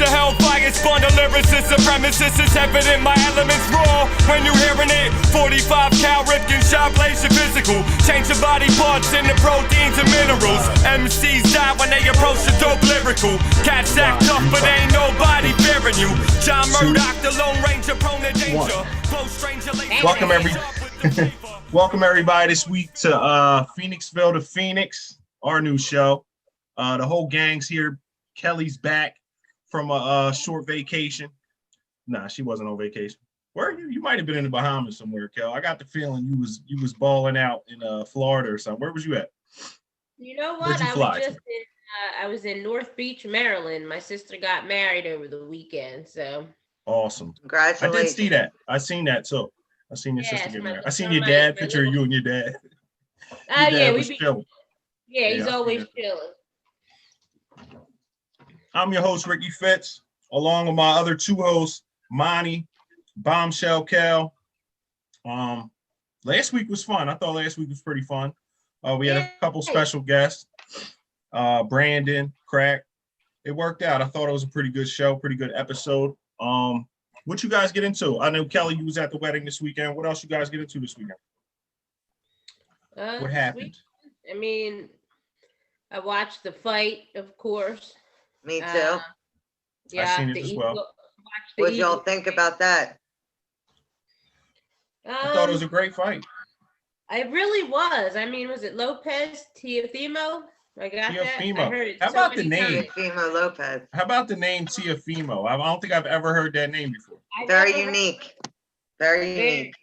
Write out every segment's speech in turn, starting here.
to hellfire, spawn the lyricist, supremacist is evident, my elements raw. When you hearing it, 45 cal Ripken shot, blaze your physical. Change your body parts into proteins and minerals. MCs die when they approach the dope lyrical. Cats act tough, but ain't nobody fearing you. John Murdoch, the Lone Ranger, prone to danger. Welcome everybody this week to Phoenixville to Phoenix, our new show. The whole gang's here. Kelly's back from a short vacation. Nah, she wasn't on vacation. Where are you? You might have been in the Bahamas somewhere, Kel. I got the feeling you was balling out in Florida or something. Where was you at? You know what? I was in North Beach, Maryland. My sister got married over the weekend, so awesome. Congratulations. I did see that. I seen that too. I seen your sister get married. I seen your dad, picture of you and your dad. Yeah, chilling. Yeah, he's always chilling. I'm your host, Ricky Fitz, along with my other two hosts, Monnie, Bombshellkel. Last week was fun. I thought last week was pretty fun. We had a couple special guests, Brandon, Crack. It worked out. I thought it was a pretty good show, pretty good episode. What you guys get into? I know Kelly, you was at the wedding this weekend. What else you guys get into this weekend? What happened? I mean, I watched the fight, of course. Me too. Yeah, I seen it as well. What y'all think about that? I thought it was a great fight. It really was. I mean, was it Lopez Teofimo? I got Teofimo. that. I heard it. How about the name? Teofimo Lopez. How about the name Teofimo? I don't think I've ever heard that name before. Very unique. Very unique.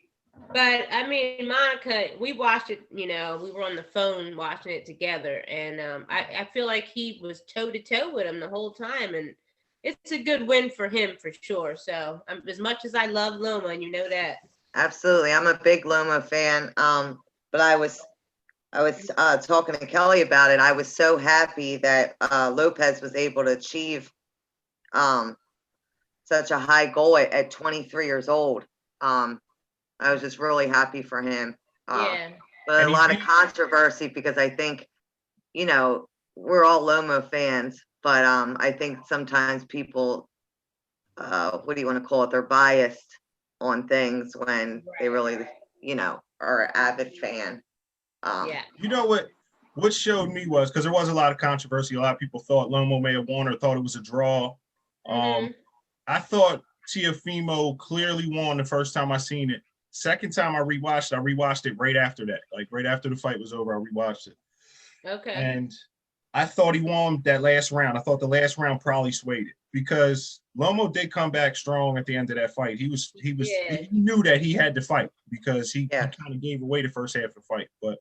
But I mean, Monica, we watched it, we were on the phone watching it together. And I feel like he was toe to toe with him the whole time. And it's a good win for him for sure. So as much as I love Loma, and you know that. Absolutely. I'm a big Loma fan. But I was talking to Kelly about it. I was so happy that Lopez was able to achieve such a high goal at 23 years old. I was just really happy for him. Yeah. But a lot of controversy because I think, we're all Loma fans, but I think sometimes people, what do you want to call it? They're biased on things when they really, are an avid fan. Yeah. You know what showed me was, because there was a lot of controversy. A lot of people thought Lomo may have won or thought it was a draw. I thought Teofimo clearly won the first time I seen it. Second time I rewatched it right after that. Like right after the fight was over, I rewatched it. Okay. And I thought he won that last round. I thought the last round probably swayed it because Lomo did come back strong at the end of that fight. He knew that he had to fight because he kind of gave away the first half of the fight. But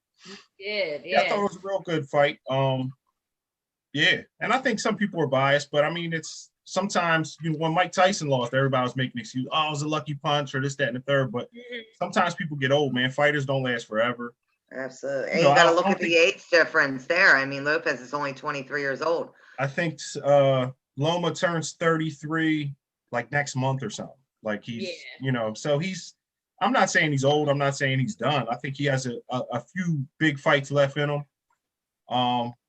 I thought it was a real good fight. And I think some people are biased, but I mean, it's sometimes, when Mike Tyson lost, everybody was making excuses. Oh, it was a lucky punch or this, that, and the third. But sometimes people get old, man. Fighters don't last forever. Absolutely. And you got to look at the age difference there. I mean, Lopez is only 23 years old. I think Loma turns 33 like next month or something. Like he's, so I'm not saying he's old. I'm not saying he's done. I think he has a few big fights left in him.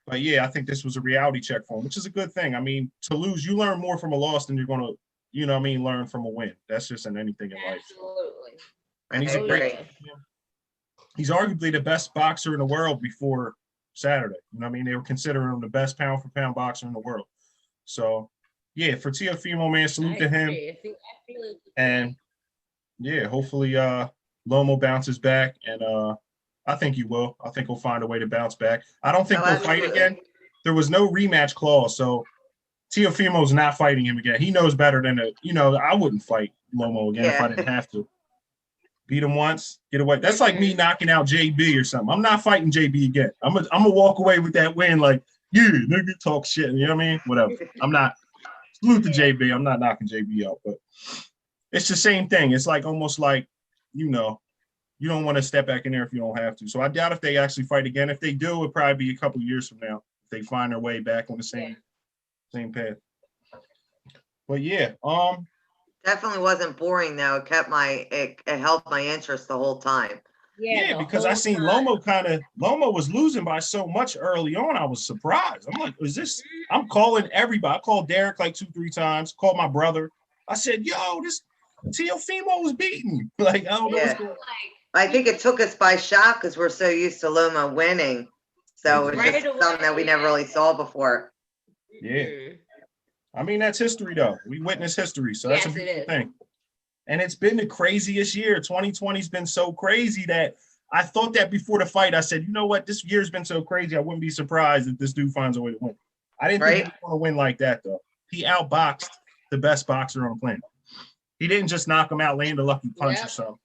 But yeah, I think this was a reality check for him, which is a good thing. I mean, to lose, you learn more from a loss than you're going to, learn from a win. That's just in anything in life. Absolutely. And he's arguably the best boxer in the world before Saturday. They were considering him the best pound for pound boxer in the world. So yeah, for Teofimo, man, salute to him. And yeah, hopefully Lomo bounces back, and I think he will. I think he'll find a way to bounce back. I don't think they'll fight again. There was no rematch clause, so Teofimo's not fighting him again. He knows better than I wouldn't fight Lomo again if I didn't have to. Beat him once, get away. That's like me knocking out JB or something. I'm not fighting JB again. I'm gonna walk away with that win like, yeah, nigga, talk shit. You know what I mean? Whatever. I'm not. Salute to JB. I'm not knocking JB out, but it's the same thing. It's like almost like, you don't want to step back in there if you don't have to. So I doubt if they actually fight again. If they do, it'll probably be a couple years from now if they find their way back on the same path. But yeah, definitely wasn't boring though. It held my interest the whole time. Yeah, because I seen Lomo was losing by so much early on. I was surprised. I'm like, is this? I'm calling everybody. I called Derek like 2-3 times. Called my brother. I said, yo, this Teofimo was beating. Like, I don't know what's going on. I think it took us by shock because we're so used to Loma winning. So it's just something that we never really saw before. Yeah. I mean, that's history, though. We witness history. So that's a beautiful thing. And it's been the craziest year. 2020's been so crazy that I thought that before the fight. I said, you know what? This year's been so crazy. I wouldn't be surprised if this dude finds a way to win. I didn't think he was going to win like that, though. He outboxed the best boxer on the planet. He didn't just knock him out, land a lucky punch or something.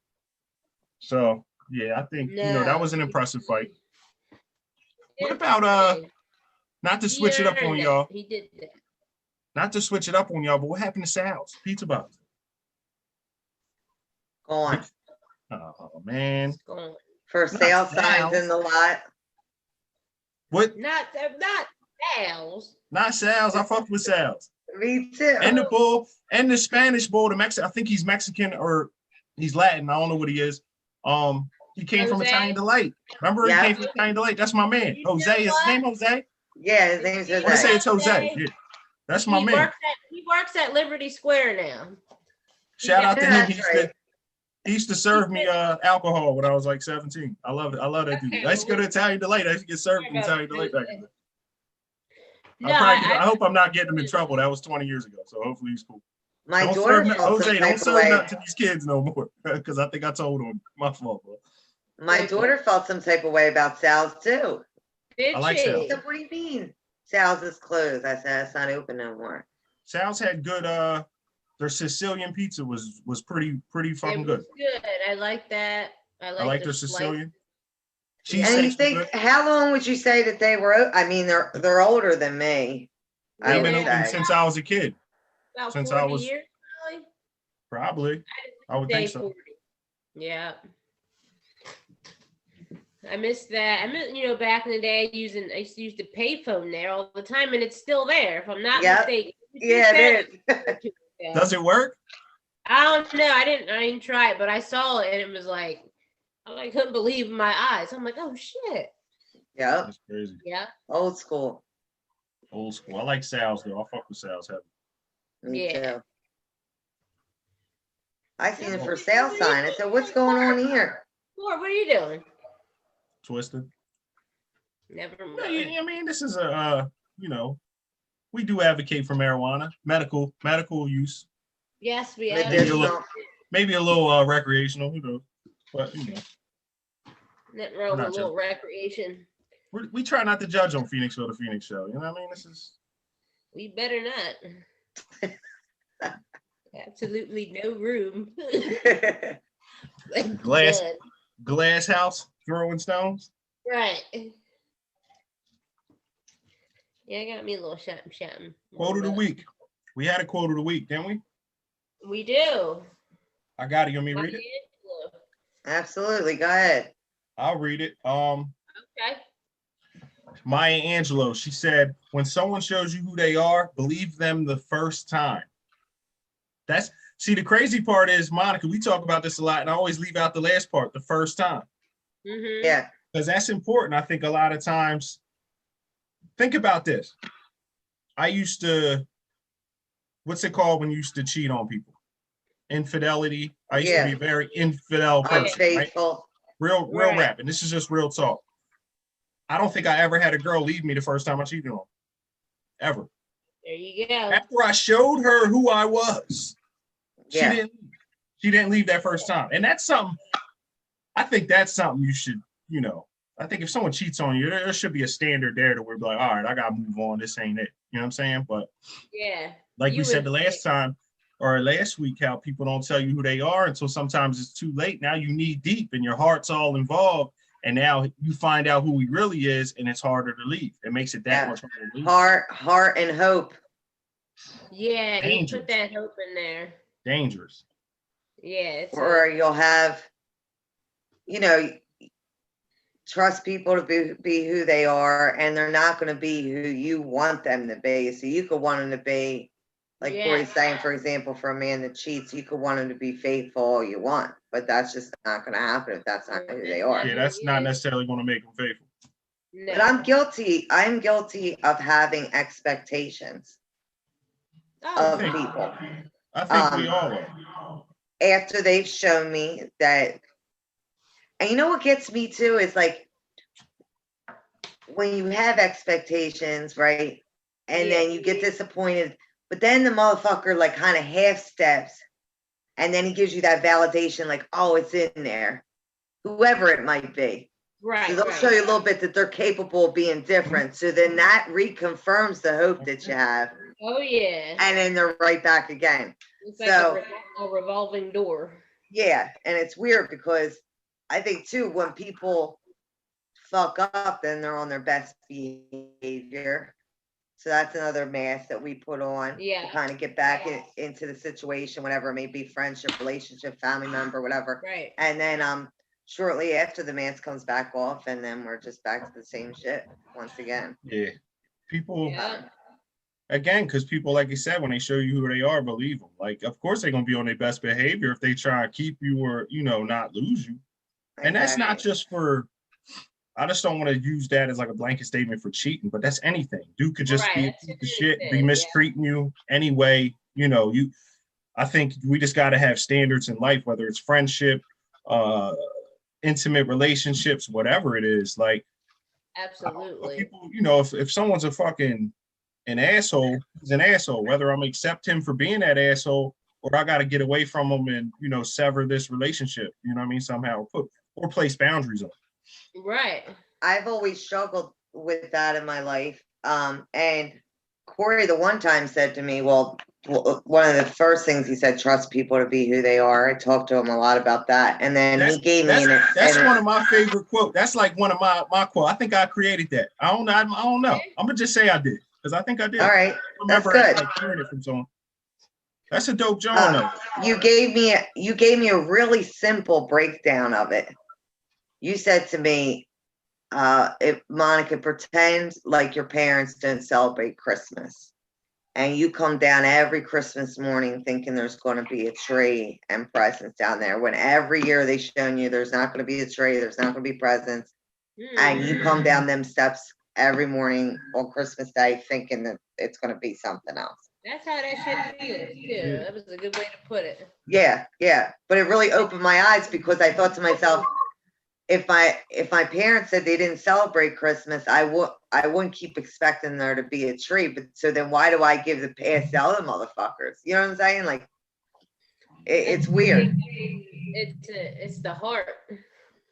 So, yeah, I think, that was an impressive fight. What about, not to switch it up on y'all. He did that. Not to switch it up on y'all, but what happened to Sal's Pizza Box? Gone. Oh, man. For sale signs in the lot. What? Not Sal's. Not Sal's. I fucked with Sal's. Me too. And the bull, and the Spanish bull, the Mexican. I think he's Mexican or he's Latin. I don't know what he is. He came from Italian Delight. Remember, he came from Italian Delight. That's my man. Jose. Is his name Jose? Yeah, his name's Jose. I want to say it's Jose. Yeah. That's my man. He works at Liberty Square now. Shout out to him. He used to serve me alcohol when I was like 17. I love it. I love that dude. I used to go to Italian Delight. I used to get served from Italian Delight back in the day. I hope I'm not getting him in trouble. That was 20 years ago, so hopefully he's cool. My daughter Jose, don't serve nothing to these kids no more, because I think I told him. My fault, bro. My daughter felt some type of way about Sal's too. Did I like she? Sal's. What do you mean? Sal's is closed. I said it's not open no more. Sal's had good. Their Sicilian pizza was pretty fucking good. Good. I like that. I like their Sicilian. And you think, how long would you say that they were? I mean, they're older than me. They've been open since I was a kid. About since 40 I was years, probably. I would think so. 40. Yeah. I miss that. I miss, back in the day, I used to use the payphone there all the time, and it's still there, if I'm not mistaken. Yeah, it is. Does it work? I don't know. I didn't try it, but I saw it, and it was like, I couldn't believe my eyes. I'm like, oh shit. Yeah. That's crazy. Yeah. Old school. Old school. I like Sal's though. I fuck with Sal's heavy. Me too. I seen it for sale sign. I said, what's going on here? What are you doing? Twisted. Never mind. I mean, this is we do advocate for marijuana, medical use. Yes, we have. Maybe a little recreational, who knows? But nothing wrong with a little recreation. We try not to judge on Phoenixville, the Phoenix Show. You know what I mean? This is. We better not. Absolutely no room. Glass house throwing stones. Right. Yeah, I got me a little something. Quote of the week. We had a quote of the week, didn't we? We do. I got it. You want me to read it? Absolutely. Go ahead. I'll read it. Okay. Maya Angelou, she said, when someone shows you who they are, believe them the first time. The crazy part is, Monica, we talk about this a lot, and I always leave out the last part, the first time. Mm-hmm. Yeah. Because that's important. I think a lot of times, think about this. I used to, what's it called when you used to cheat on people? Infidelity. I used to be a very infidel person. Unfaithful. Right? Real rap. And this is just real talk. I don't think I ever had a girl leave me the first time I cheated on her. Ever. There you go. After I showed her who I was, she didn't leave that first time. And that's something, I think that's something you should, I think if someone cheats on you, there should be a standard there to where be like, all right, I gotta move on. This ain't it. You know what I'm saying? But like we said the last time or last week, how people don't tell you who they are until sometimes it's too late. Now you knee deep and your heart's all involved. And now you find out who he really is, and it's harder to leave. It makes it that much harder to leave. Heart and hope. Yeah, Dangerous. You put that hope in there. Dangerous. Yeah. Or you'll have, trust people to be who they are, and they're not going to be who you want them to be. So you could want them to be Like Corey's saying, for example, for a man that cheats, you could want him to be faithful all you want, but that's just not going to happen if that's not who they are. Yeah, that's not necessarily going to make them faithful. No. But I'm guilty of having expectations of people. I think we all are. After they've shown me that, and you know what gets me too is like, when you have expectations, right? And then you get disappointed, but then the motherfucker like kind of half steps and then he gives you that validation, like, oh, it's in there, whoever it might be. Right. So they'll show you a little bit that they're capable of being different. So then that reconfirms the hope that you have. Oh, yeah. And then they're right back again. It's like a revolving door. Yeah. And it's weird because I think too, when people fuck up, then they're on their best behavior. So that's another mask that we put on to kind of get back into the situation, whatever it may be, friendship, relationship, family member, whatever. Right. And then shortly after the mask comes back off, and then we're just back to the same shit once again. Yeah. People, again, because people, like you said, when they show you who they are, believe them. Like, of course they're going to be on their best behavior if they try to keep you or, you know, not lose you. And that's not just for, I just don't want to use that as like a blanket statement for cheating, but that's anything. Dude could just be a piece of shit, be mistreating you anyway. You know, I think we just got to have standards in life, whether it's friendship, intimate relationships, whatever it is. Like, absolutely. People, you know, if someone's an asshole, he's an asshole, whether I'm accept him for being that asshole or I got to get away from him and, you know, sever this relationship, you know what I mean? Somehow or place boundaries on it. Right. I've always struggled with that in my life. And Corey, the one time said to me, well, one of the first things he said, trust people to be who they are. I talked to him a lot about that. And then he gave me that's one of my favorite quotes. That's like one of my quotes. I think I created that. I don't know. I'm gonna just say I did because I think I did. All right. Remember, that's good. hearing it from someone. That's a dope John. You gave me a really simple breakdown of it. You said to me, if Monica, pretend like your parents didn't celebrate Christmas and you come down every Christmas morning thinking there's going to be a tree and presents down there, when every year they've shown you there's not going to be a tree, there's not going to be presents, and you come down them steps every morning on Christmas Day thinking that it's going to be something else. That's how that shit feels too. That was a good way to put it. Yeah. But it really opened my eyes because I thought to myself, if my parents said they didn't celebrate Christmas, I wouldn't keep expecting there to be a tree. But so then why do I give the pass to other motherfuckers? You know what I'm saying? Like, it's weird. It's the heart.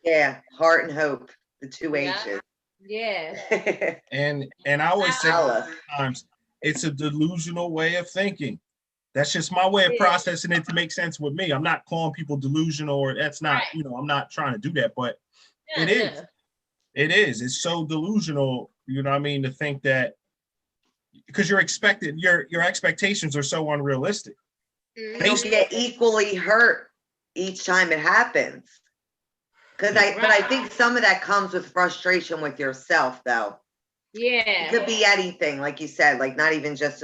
Yeah, heart and hope, the two H's. Yeah. and I always say sometimes it's a delusional way of thinking. That's just my way of processing it to make sense with me. I'm not calling people delusional, or that's not, you know, I'm not trying to do that, but it is. It is. It's so delusional, you know what I mean, to think that because your expectations are so unrealistic. You'll get equally hurt each time it happens. But I think some of that comes with frustration with yourself, though. Yeah. It could be anything, like you said, like not even just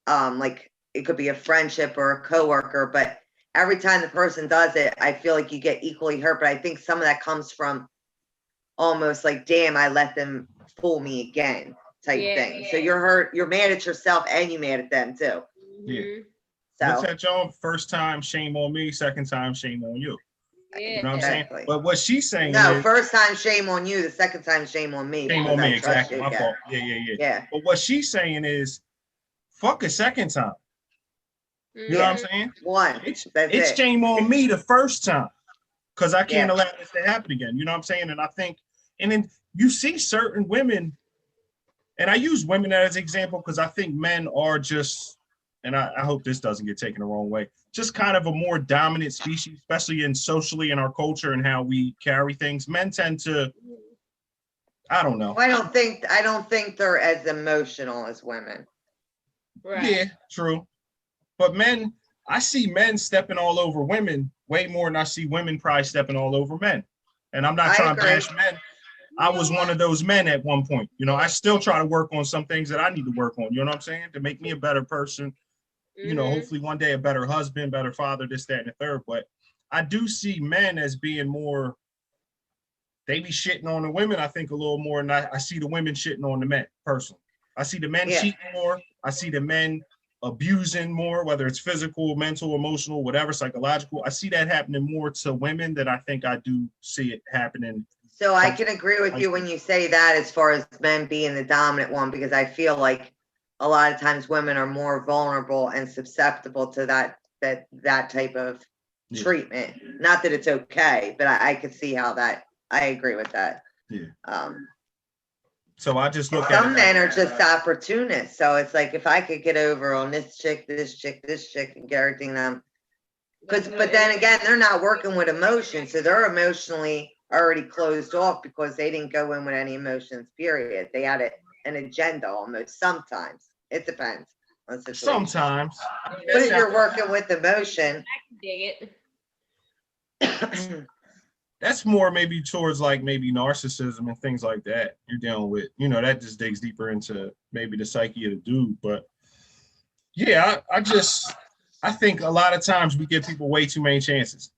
like it could be a friendship or a coworker, but every time the person does it, I feel like you get equally hurt. But I think some of that comes from almost like, damn, I let them fool me again type thing. So you're hurt, you're mad at yourself and you're mad at them too. Yeah. So what's that, y'all? First time, shame on me. Second time, shame on you. Yeah, you know what I'm saying? But what she's saying is, first time, shame on you. The second time, shame on me. Shame on me, exactly. My fault. Yeah. But what she's saying is, fuck a second time. You know what I'm saying? It's shame on me the first time because I can't allow this to happen again. You know what I'm saying? And I think, and then you see certain women, and I use women as an example because I think men are just, and I hope this doesn't get taken the wrong way, just kind of a more dominant species, especially in socially in our culture and how we carry things. Men tend to, I don't know. I don't think they're as emotional as women. Right. Yeah, true. But men, I see men stepping all over women way more than I see women probably stepping all over men. And I'm not trying to bash men. I was one of those men at one point. You know, I still try to work on some things that I need to work on. You know what I'm saying? To make me a better person, you know, hopefully one day a better husband, better father, this, that, and the third. But I do see men as being more, they be shitting on the women, I think, a little more than I see the women shitting on the men, personally. I see the men cheating more. I see the men abusing more, whether it's physical, mental, emotional, whatever, psychological. I see that happening more to women than I think I do see it happening. So I can agree with you when you say that, as far as men being the dominant one, because I feel like a lot of times women are more vulnerable and susceptible to that type of treatment. Not that it's okay, but I could see how that, I agree with that. Yeah. So I just look at some men are just opportunists. So it's like, if I could get over on this chick, and get everything them, but then again, they're not working with emotions, so they're emotionally already closed off because they didn't go in with any emotions, period. They had an agenda almost. Sometimes it depends on the situation. Sometimes, but if you're working with emotion, I can dig it. That's more maybe towards like maybe narcissism and things like that you're dealing with. You know, that just digs deeper into maybe the psyche of the dude. But yeah, I think a lot of times we give people way too many chances.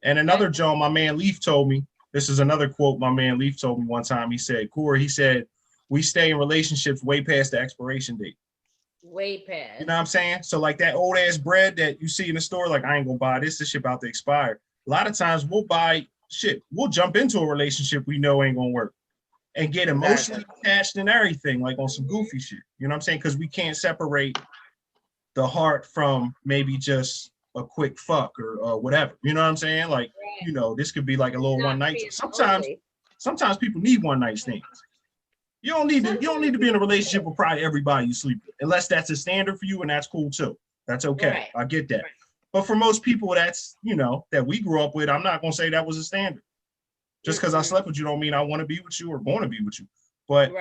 And another Joe, my man Leaf told me, this is another quote my man Leaf told me one time. He said, Corey, he said, we stay in relationships way past the expiration date. Way past. You know what I'm saying? So like that old ass bread that you see in the store, like I ain't gonna buy this shit about to expire. A lot of times we'll buy shit. We'll jump into a relationship we know ain't gonna work and get emotionally attached and everything, like on some goofy shit. You know what I'm saying? Because we can't separate the heart from maybe just a quick fuck or whatever. You know what I'm saying? Like, you know, this could be like a little one night. Sometimes people need one night stands. You don't need to be in a relationship with probably everybody you sleep with, unless that's a standard for you, and that's cool too. That's okay. Right. I get that. Right. But for most people, that's, you know, that we grew up with, I'm not gonna say that was a standard. Just because I slept with you don't mean I want to be with you or going to be with you. But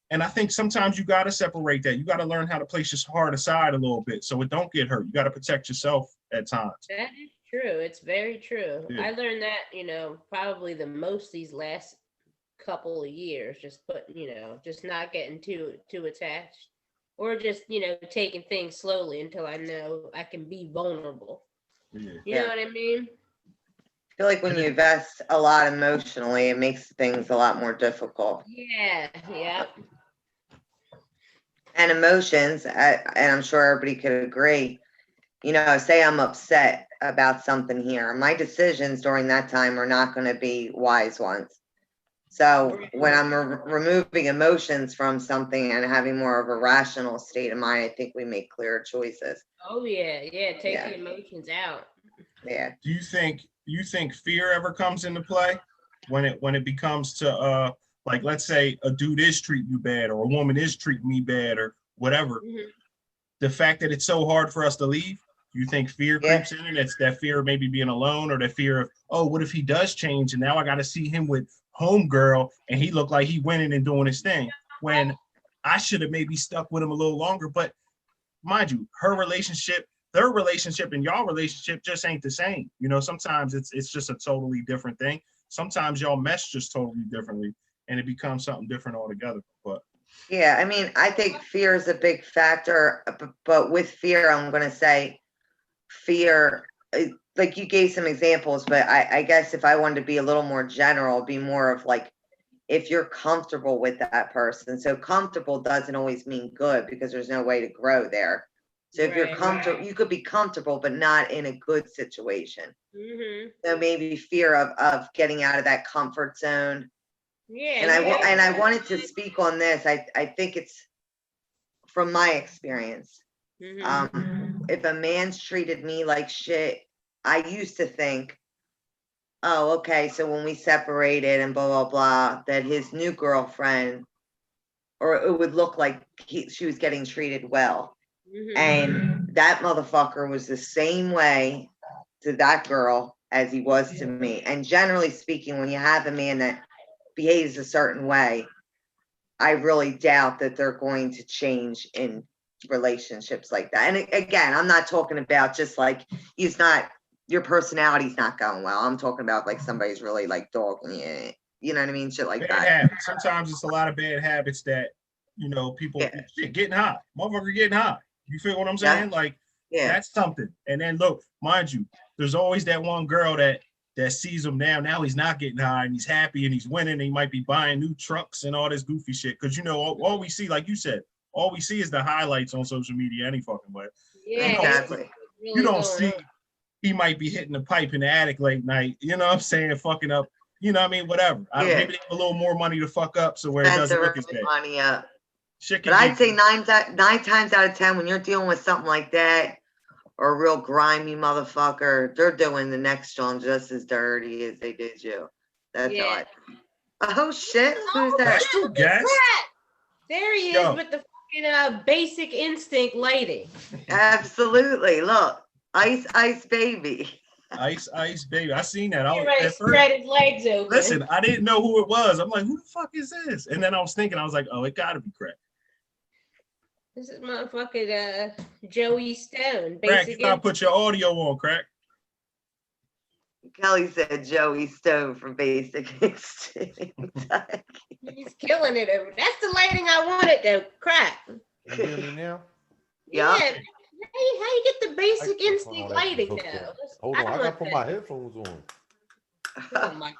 and I think sometimes you got to separate that. You got to learn how to place your heart aside a little bit so it don't get hurt. You got to protect yourself at times. That is true. It's very true. Yeah. I learned that, you know, probably the most these last couple of years, just not getting too attached, or just, you know, taking things slowly until I know I can be vulnerable. Yeah. You know what I mean? I feel like when you invest a lot emotionally, it makes things a lot more difficult. Yeah. And emotions, and I'm sure everybody could agree, you know, say I'm upset about something here. My decisions during that time are not going to be wise ones. So when I'm removing emotions from something and having more of a rational state of mind, I think we make clearer choices. Oh yeah, take the emotions out. Yeah. Do you think fear ever comes into play when it becomes to like, let's say a dude is treating you bad or a woman is treating me bad or whatever? Mm-hmm. The fact that it's so hard for us to leave, do you think fear creeps in, and it's that fear of maybe being alone, or that fear of, oh, what if he does change and now I got to see him with homegirl and he looked like he winning and doing his thing when I should have maybe stuck with him a little longer? But mind you, their relationship and y'all relationship just ain't the same. You know, sometimes it's just a totally different thing. Sometimes y'all mesh just totally differently and it becomes something different altogether. But yeah, I mean, I think fear is a big factor, but with fear, I'm going to say fear, like you gave some examples, but I guess if I wanted to be a little more general, it'd be more of like, if you're comfortable with that person. So comfortable doesn't always mean good, because there's no way to grow there. So if you're comfortable, you could be comfortable, but not in a good situation. Mm-hmm. So maybe fear of getting out of that comfort zone. Yeah. And I wanted to speak on this. I think it's from my experience. Mm-hmm. If a man's treated me like shit, I used to think, oh, okay, so when we separated and blah, blah, blah, that his new girlfriend, or it would look like she was getting treated well. Mm-hmm. And that motherfucker was the same way to that girl as he was to me. And generally speaking, when you have a man that behaves a certain way, I really doubt that they're going to change in relationships like that. And again, I'm not talking about just like your personality's not going well. I'm talking about like somebody's really like dogging you. You know what I mean? Shit like bad habits. Sometimes it's a lot of bad habits that, you know, people getting high. Motherfucker getting high. You feel what I'm saying? Like, that's something. And then look, mind you, there's always that one girl that sees him now. Now he's not getting high and he's happy and he's winning. And he might be buying new trucks and all this goofy shit. Because you know, all we see, like you said, all we see is the highlights on social media any fucking way. Yeah, exactly. You don't see he might be hitting the pipe in the attic late night. You know what I'm saying? Fucking up. You know what I mean? Whatever. Maybe they have a little more money to fuck up so where it doesn't look as bad. Money up. Shit but I'd say nine times out of 10, when you're dealing with something like that, or a real grimy motherfucker, they're doing the next one just as dirty as they did you. That's all I think. Oh shit, who's that? That's two guys. There he is with the fucking basic instinct lady. Absolutely. Look, ice baby. Ice baby. I seen that. He ready to spread his legs open. Listen, I didn't know who it was. I'm like, who the fuck is this? And then I was thinking, I was like, oh, it gotta be Crack. This is motherfucking Joey Stone. Crack, you gotta put your audio on, Crack. Kelly said Joey Stone from Basic Instinct. He's killing it over. That's the lighting I wanted though. Crack. You hear me now? Yeah. Hey, how you get the Basic Instinct lighting though? Hold on, I gotta put my headphones on. Oh my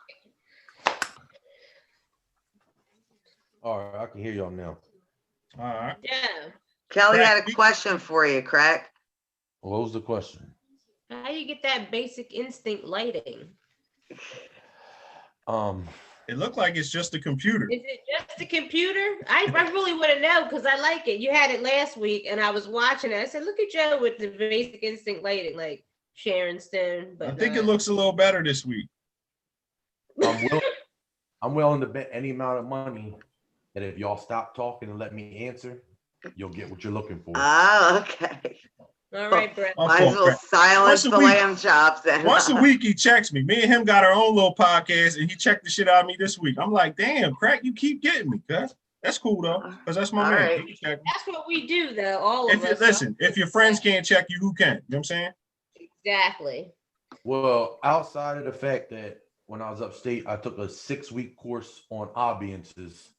God. All right, I can hear y'all now. All right. Yeah. Kelly had a question for you, Crack. What was the question? How do you get that Basic Instinct lighting? It looked like it's just a computer. Is it just the computer? I really want to know because I like it. You had it last week and I was watching it. I said, look at Joe with the Basic Instinct lighting, like Sharon Stone. But I think it looks a little better this week. I'm willing to bet any amount of money that if y'all stop talking and let me answer, you'll get what you're looking for. Oh, okay. All right, Brett. Might as well silence the lamb chops then. Once a week he checks me. Me and him got our own little podcast and he checked the shit out of me this week. I'm like, damn, Crack, you keep getting me, cuz. That's cool though, because that's my man. Right. That's what we do though, all of us. Listen, if your friends can't check you, who can? You know what I'm saying? Exactly. Well, outside of the fact that when I was upstate, I took a 6-week course on ambiances.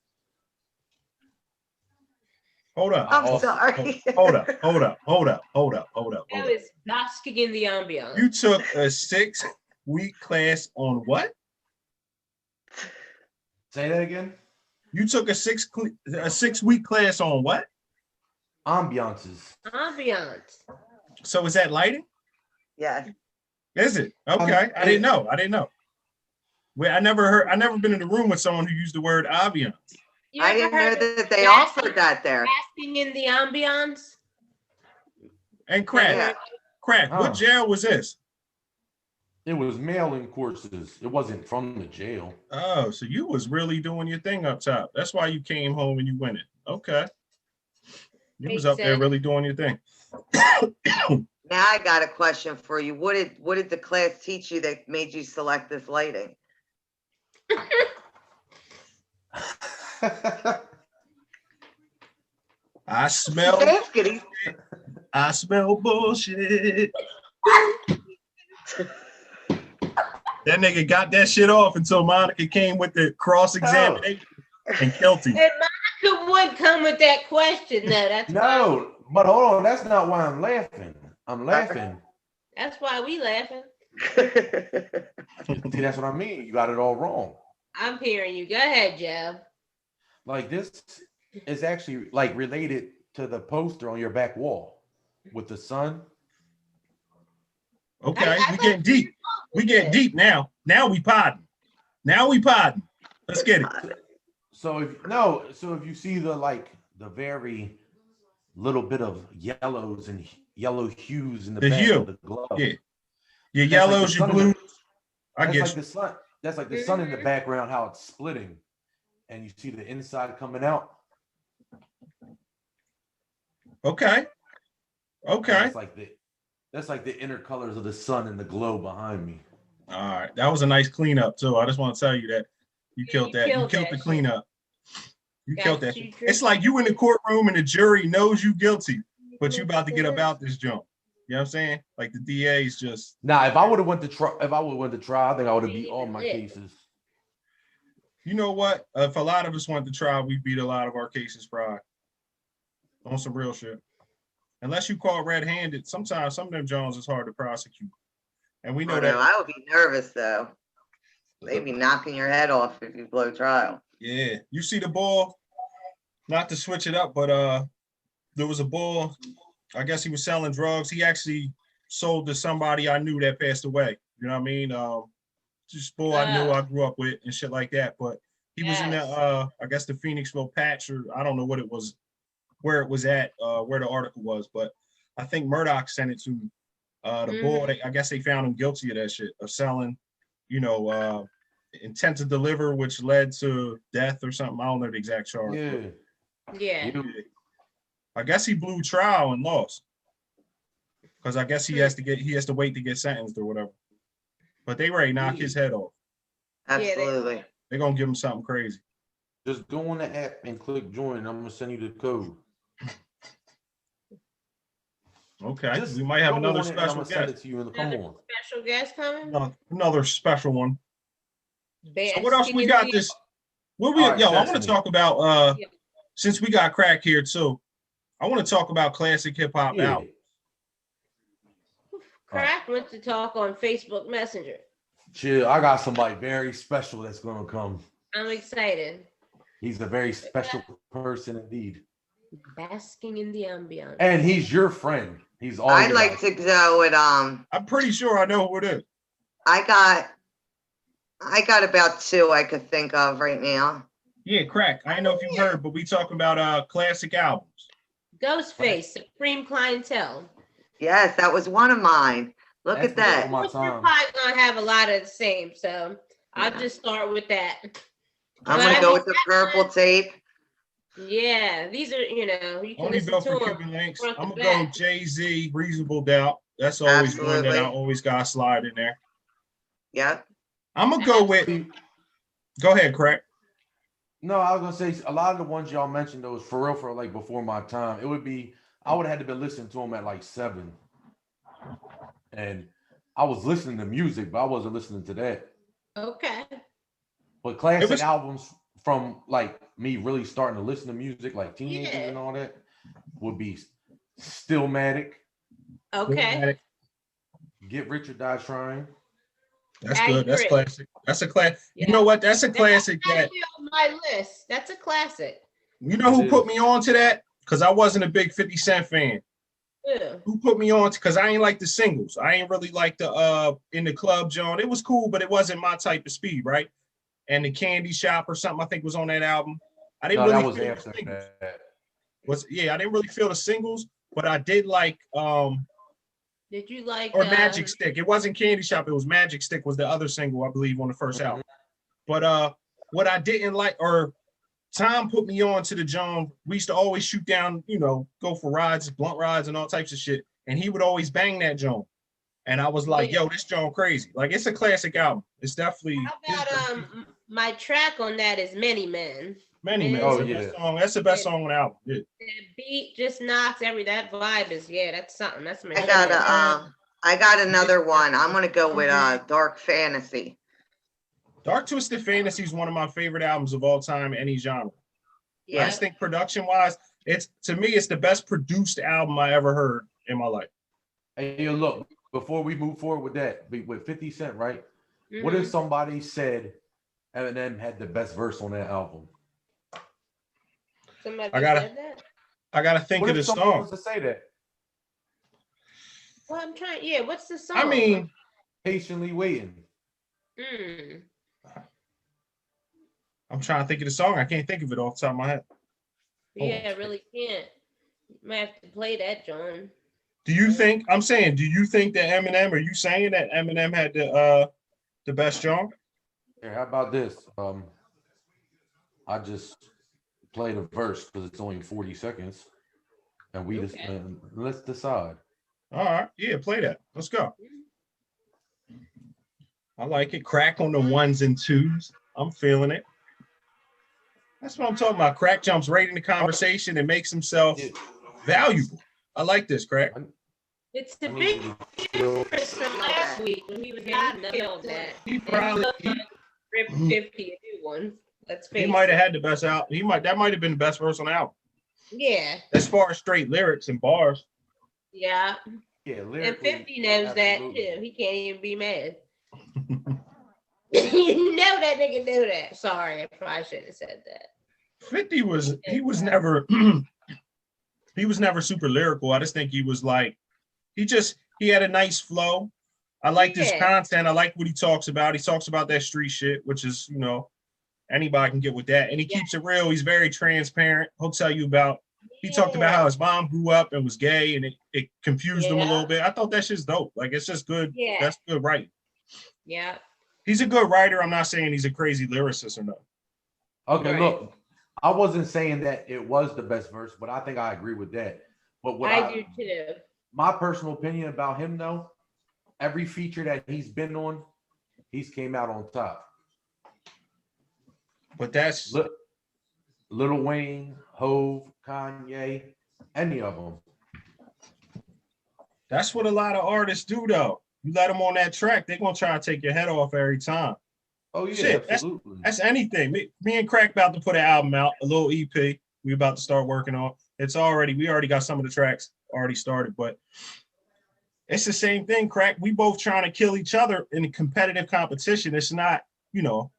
Hold up. I'm sorry. Hold up. That was basking in the ambiance. You took a 6-week class on what? Say that again? You took a 6-week class on what? Ambiances. Ambiance. So is that lighting? Yeah. Is it? Okay. I didn't know. Well, I never been in a room with someone who used the word ambiance. I didn't know that they offered that there. Basking in the ambiance. And Crack, what jail was this? It was mailing courses. It wasn't from the jail. Oh, so you was really doing your thing up top. That's why you came home and you went it. Okay. You was up there really doing your thing. Now I got a question for you. What did the class teach you that made you select this lighting? I smell bullshit. That nigga got that shit off until Monica came with the cross-examination and killed him. And Monica would come with that question, though. That's no, but hold on. That's not why I'm laughing. I'm laughing. That's why we laughing. See, that's what I mean. You got it all wrong. I'm hearing you. Go ahead, Joe. Like this is actually like related to the poster on your back wall with the sun. Okay, we getting deep. We getting deep now. Now we podding. Let's get it. So if you see the very little bit of yellows and yellow hues in the back of the glove. Yeah. Your yellows, your blues. I get the sun. That's like the sun in the background, how it's splitting, and you see the inside coming out. Okay. That's like the inner colors of the sun and the glow behind me. All right, that was a nice cleanup too. I just want to tell you that you killed that. You killed the cleanup. You killed that. It's like you in the courtroom and the jury knows you guilty, but you about to get about this jump. You know what I'm saying? Like the DA's just. Nah, if I would have went to trial, I think I would have beat all my cases. You know what? If a lot of us went to trial, we beat a lot of our cases, Fry. On some real shit. unless you call red-handed, sometimes some of them Jones is hard to prosecute. And we know that. I would be nervous though. They'd be knocking your head off if you blow trial. Yeah, you see the bull, not to switch it up, but there was a bull, I guess he was selling drugs. He actually sold to somebody I knew that passed away. You know what I mean? Just bull I knew, I grew up with and shit like that. But he was in the I guess the Phoenixville patch, or I don't know what it was, where it was at, where the article was, but I think Murdoch sent it to the bull. I guess they found him guilty of that shit, of selling, you know, intent to deliver, which led to death or something. I don't know the exact charge. Yeah. I guess he blew trial and lost, because I guess he has to wait to get sentenced or whatever. But they ready to knock his head off. Absolutely. They're gonna give him something crazy. Just go on the app and click join. I'm gonna send you the code. Okay, we might have another special guest. Send it to you and come on. Special guest coming. Another special one. So what else we got this? What we? Yo, I want to talk about. Since we got Crack here too, I want to talk about classic hip hop albums. Crack went to talk on Facebook Messenger. Chill, I got somebody very special that's gonna come. I'm excited. He's a very special person indeed. Basking in the ambiance. And he's your friend. He's all. I'd like to go with I'm pretty sure I know who it is. I got about two I could think of right now. Yeah, Crack. I don't know if you heard, but we talking about classic albums. Ghostface, Supreme Clientele. Yes, that was one of mine. Look That's at that. We're probably gonna have a lot of the same, so I'll just start with that. I'm gonna go with the Purple Tape. Yeah, these are, you know, you can Only listen built to for them. Cuban links. I'm gonna go Jay-Z, Reasonable Doubt. That's always one that I always gotta slide in there. Yep. I'm gonna go with. Go ahead, Crack. No, I was gonna say a lot of the ones y'all mentioned, those for real, for like before my time. It would be, I would have had to be listening to them at like 7, and I was listening to music, but I wasn't listening to that. Okay. But classic albums from like me really starting to listen to music, like teenagers and all that, would be Stillmatic. Okay. Get Rich or Die Trying. That's good. That's classic. That's a classic. Yeah. You know what? That's a classic. That's on my list. That's a classic. You know who put me on to that? Because I wasn't a big 50 Cent fan. Yeah. Who put me on? Because I ain't like the singles. I ain't really like the In the Club, John. It was cool, but it wasn't my type of speed, right? And the Candy Shop or something, I think, was on that album. I didn't really feel the singles. I didn't really feel the singles, but I did like Did you like Magic Stick? It wasn't Candy Shop, it was Magic Stick was the other single, I believe, on the first album. But what I didn't like, or Tom put me on to the John, we used to always shoot down, you know, go for rides, blunt rides and all types of shit. And he would always bang that John. And I was like, yo, this John crazy. Like, it's a classic album. It's definitely. How about my track on that is Many Men. Many Men. Oh, yeah. That's the best song on the album. Yeah. That beat just knocks that vibe is, that's something. That's my I got another one. I'm gonna go with Dark Fantasy. Dark Twisted Fantasy is one of my favorite albums of all time, any genre. Yeah. I just think production-wise, to me, it's the best produced album I ever heard in my life. Hey, look, before we move forward with that, with 50 Cent, right? Mm-hmm. What if somebody said Eminem had the best verse on that album? Somebody said that? I gotta think of the song. Wants to say that? Well, I'm trying. Yeah, what's the song? I mean, Patiently Waiting. I'm trying to think of the song. I can't think of it off the top of my head. I really can't. You might have to play that, John. Do you think that Eminem? Are you saying that Eminem had the best song? Yeah. How about this? I just play the verse because it's only 40 seconds, and let's decide. All right, yeah, play that. Let's go. I like it. Crack on the 1s and 2s. I'm feeling it. That's what I'm talking about. Crack jumps right in the conversation and makes himself valuable. I like this, Crack. It's the big difference from last week when he was not killed that. He probably ripped 50 to do one. Let's face it. He might have had the best album. That might have been the best verse on the album. Yeah. As far as straight lyrics and bars. Yeah. Yeah, And lyrically, 50 knows that absolutely. too. He can't even be mad. You know that nigga knew that. Sorry, I probably shouldn't have said that. 50 was never he was never super lyrical. I just think he was like he had a nice flow. I liked his Yeah. content. I like what he talks about. He talks about that street shit, which is, anybody can get with that. And he keeps it real. He's very transparent. He'll tell you about he talked about how his mom grew up and was gay and it confused him a little bit. I thought that shit's dope. Like it's just good. Yeah. That's good writing. Yeah. He's a good writer. I'm not saying he's a crazy lyricist or nothing. Okay, Right. look, I wasn't saying that it was the best verse, but I think I agree with that. But what I do too. my personal opinion about him though, every feature that he's been on, he's came out on top. But that's Lil Wayne, Hove, Kanye, any of them. That's what a lot of artists do though. You let them on that track, they're gonna try to take your head off every time. Oh yeah, Shit, absolutely. That's anything. Me and Crack about to put an album out, a little EP. We about to start working on. We already got some of the tracks already started, but it's the same thing, Crack. We both trying to kill each other in a competitive competition. It's not, no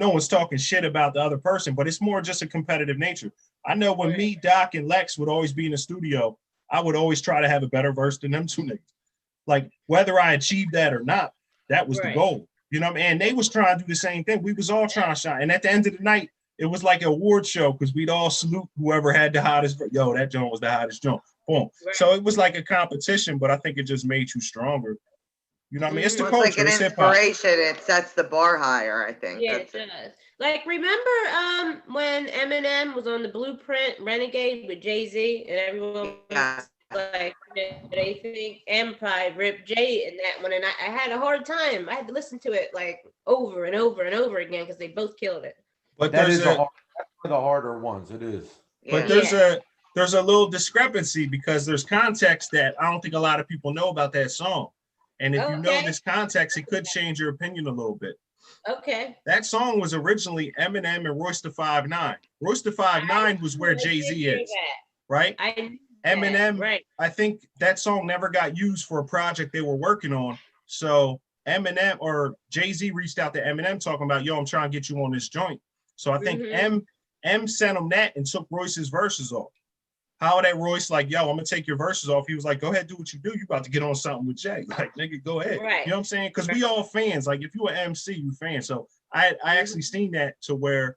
one's talking shit about the other person, but it's more just a competitive nature. I know when me, Doc, and Lex would always be in the studio, I would always try to have a better verse than them two niggas. Like whether I achieved that or not, that was the goal. You know what I mean? And they was trying to do the same thing. We was all trying to shine. And at the end of the night, it was like an award show because we'd all salute whoever had the hottest. Yo, that joint was the hottest joint. Boom. Right. So it was like a competition, but I think it just made you stronger. You know what I mean? It's the culture. It's like an inspiration. It sets the bar higher, I think. Yeah, it does. Like, remember when Eminem was on the Blueprint Renegade with Jay-Z and everyone was like, they think Empire ripped Jay in that one, and I had a hard time. I had to listen to it like over and over and over again because they both killed it. But that's one of the harder ones. It is. But there's a little discrepancy because there's context that I don't think a lot of people know about that song. And if you know this context, it could change your opinion a little bit. Okay. That song was originally Eminem and Royce da 5'9". Royce da 5'9" was where Jay-Z is, right? Eminem, right. I think that song never got used for a project they were working on. So Eminem or Jay-Z reached out to Eminem talking about, yo, I'm trying to get you on this joint. So I think M sent him that and took Royce's verses off. How that Royce like, yo, I'm gonna take your verses off. He was like, go ahead, do what you do. You about to get on something with Jay. Like, nigga, go ahead. Right. You know what I'm saying? Because we all fans. Like, if you an MC, you fan. So I actually seen that to where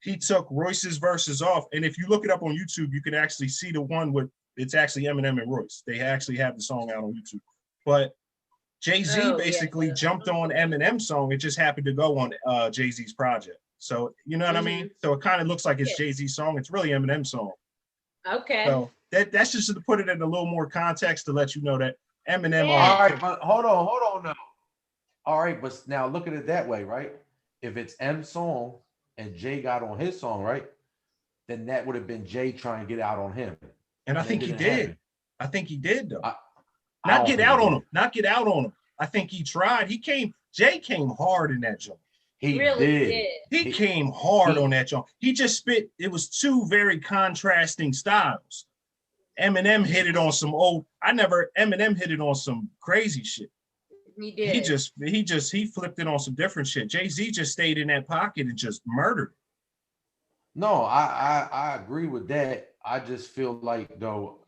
he took Royce's verses off. And if you look it up on YouTube, you can actually see the one with it's actually Eminem and Royce. They actually have the song out on YouTube. But Jay-Z basically jumped on Eminem's song. It just happened to go on Jay-Z's project. So you know what I mean? So it kind of looks like it's Jay-Z's song. It's really Eminem's song. Okay. So that's just to put it in a little more context to let you know that Eminem. All right, but hold on now. All right, but now look at it that way, right? If it's M's song and Jay got on his song, right? Then that would have been Jay trying to get out on him. And I think he did. I think he did though. Not get out on him. I think he tried. Jay came hard in that joint. He really did. He came hard on that joint. He just spit. It was two very contrasting styles. Eminem hit it on some Eminem hit it on some crazy shit. He did. He flipped it on some different shit. Jay-Z just stayed in that pocket and just murdered. No, I agree with that. I just feel like though,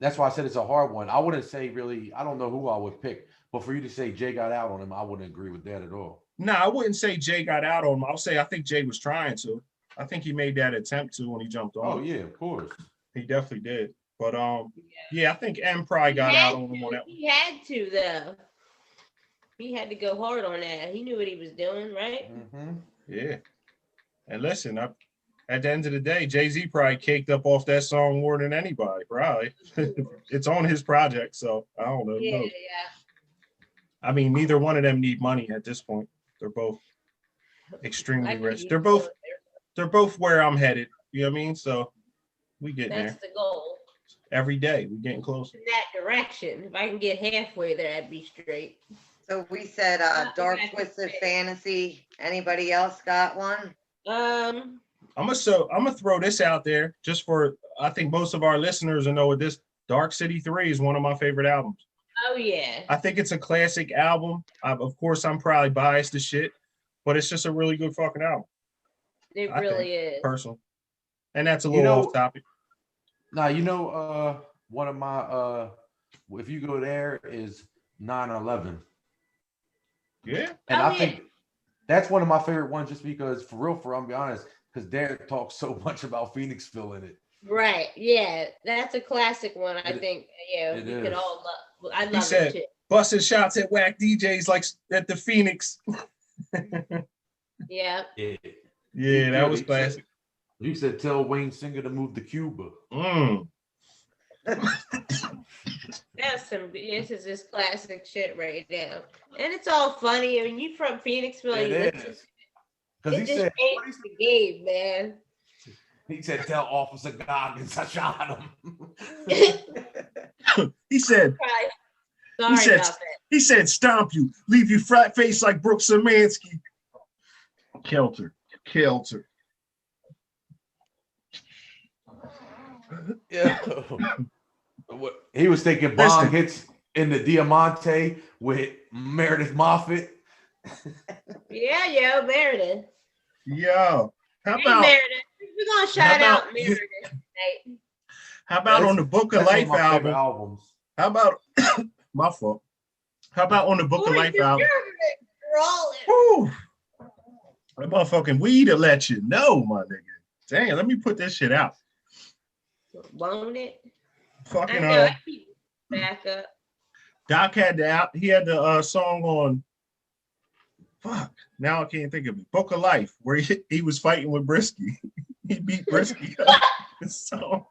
that's why I said it's a hard one. I wouldn't say really, I don't know who I would pick, but for you to say Jay got out on him, I wouldn't agree with that at all. No, I wouldn't say Jay got out on him. I'll say I think Jay was trying to. I think he made that attempt to when he jumped on. Oh yeah, of course. He definitely did. But I think M probably got out on him on that. He had to though. He had to go hard on that. He knew what he was doing, right? Mm-hmm. Yeah. And listen, at the end of the day, Jay-Z probably caked up off that song more than anybody, probably. It's on his project, so I don't know. Yeah. I mean, neither one of them need money at this point. They're both extremely rich. They're both where I'm headed. You know what I mean? So we get there. That's the goal. Every day we're getting closer. In that direction. If I can get halfway there, I'd be straight. So we said Dark Twisted Fantasy. Anybody else got one? I'm gonna throw this out there just for I think most of our listeners will know what this. Dark City 3 is one of my favorite albums. Oh yeah. I think it's a classic album. Of course, I'm probably biased as shit, but it's just a really good fucking album. It really is. Personally. And that's a little off topic. Now, one of my if you go there is 9/11. Yeah. And I think that's one of my favorite ones just because for real, I'm gonna be honest, because Derek talks so much about Phoenixville in it. Right. Yeah. That's a classic one. I think. Yeah. We could all love. I love it too. Busting shots at whack DJs like at the Phoenix. Yeah. Yeah, that was classic. You said tell Wayne Singer to move to Cuba. This is just classic shit right now. And it's all funny. I mean, you from Phoenixville. It is. Because he said, the game, man. He said, tell Officer Goggins I shot him. He said, he said, stomp you, leave you flat face like Brooks Samansky. Kelter. Yeah. He was taking bomb hits in the Diamante with Meredith Moffat. Yeah, Meredith. Yo, how about Meredith? We're gonna shout out Meredith tonight. How about on the Book of Life album? How about my fault? How about on the Book of Life album? Woo, that motherfucking weed will let you know, my nigga. Dang, let me put this shit out. Won't it? Fucking I keep back up. Doc had the song on. Fuck. Now I can't think of it. Book of Life, where he was fighting with Brisky. He beat Brisky up. So,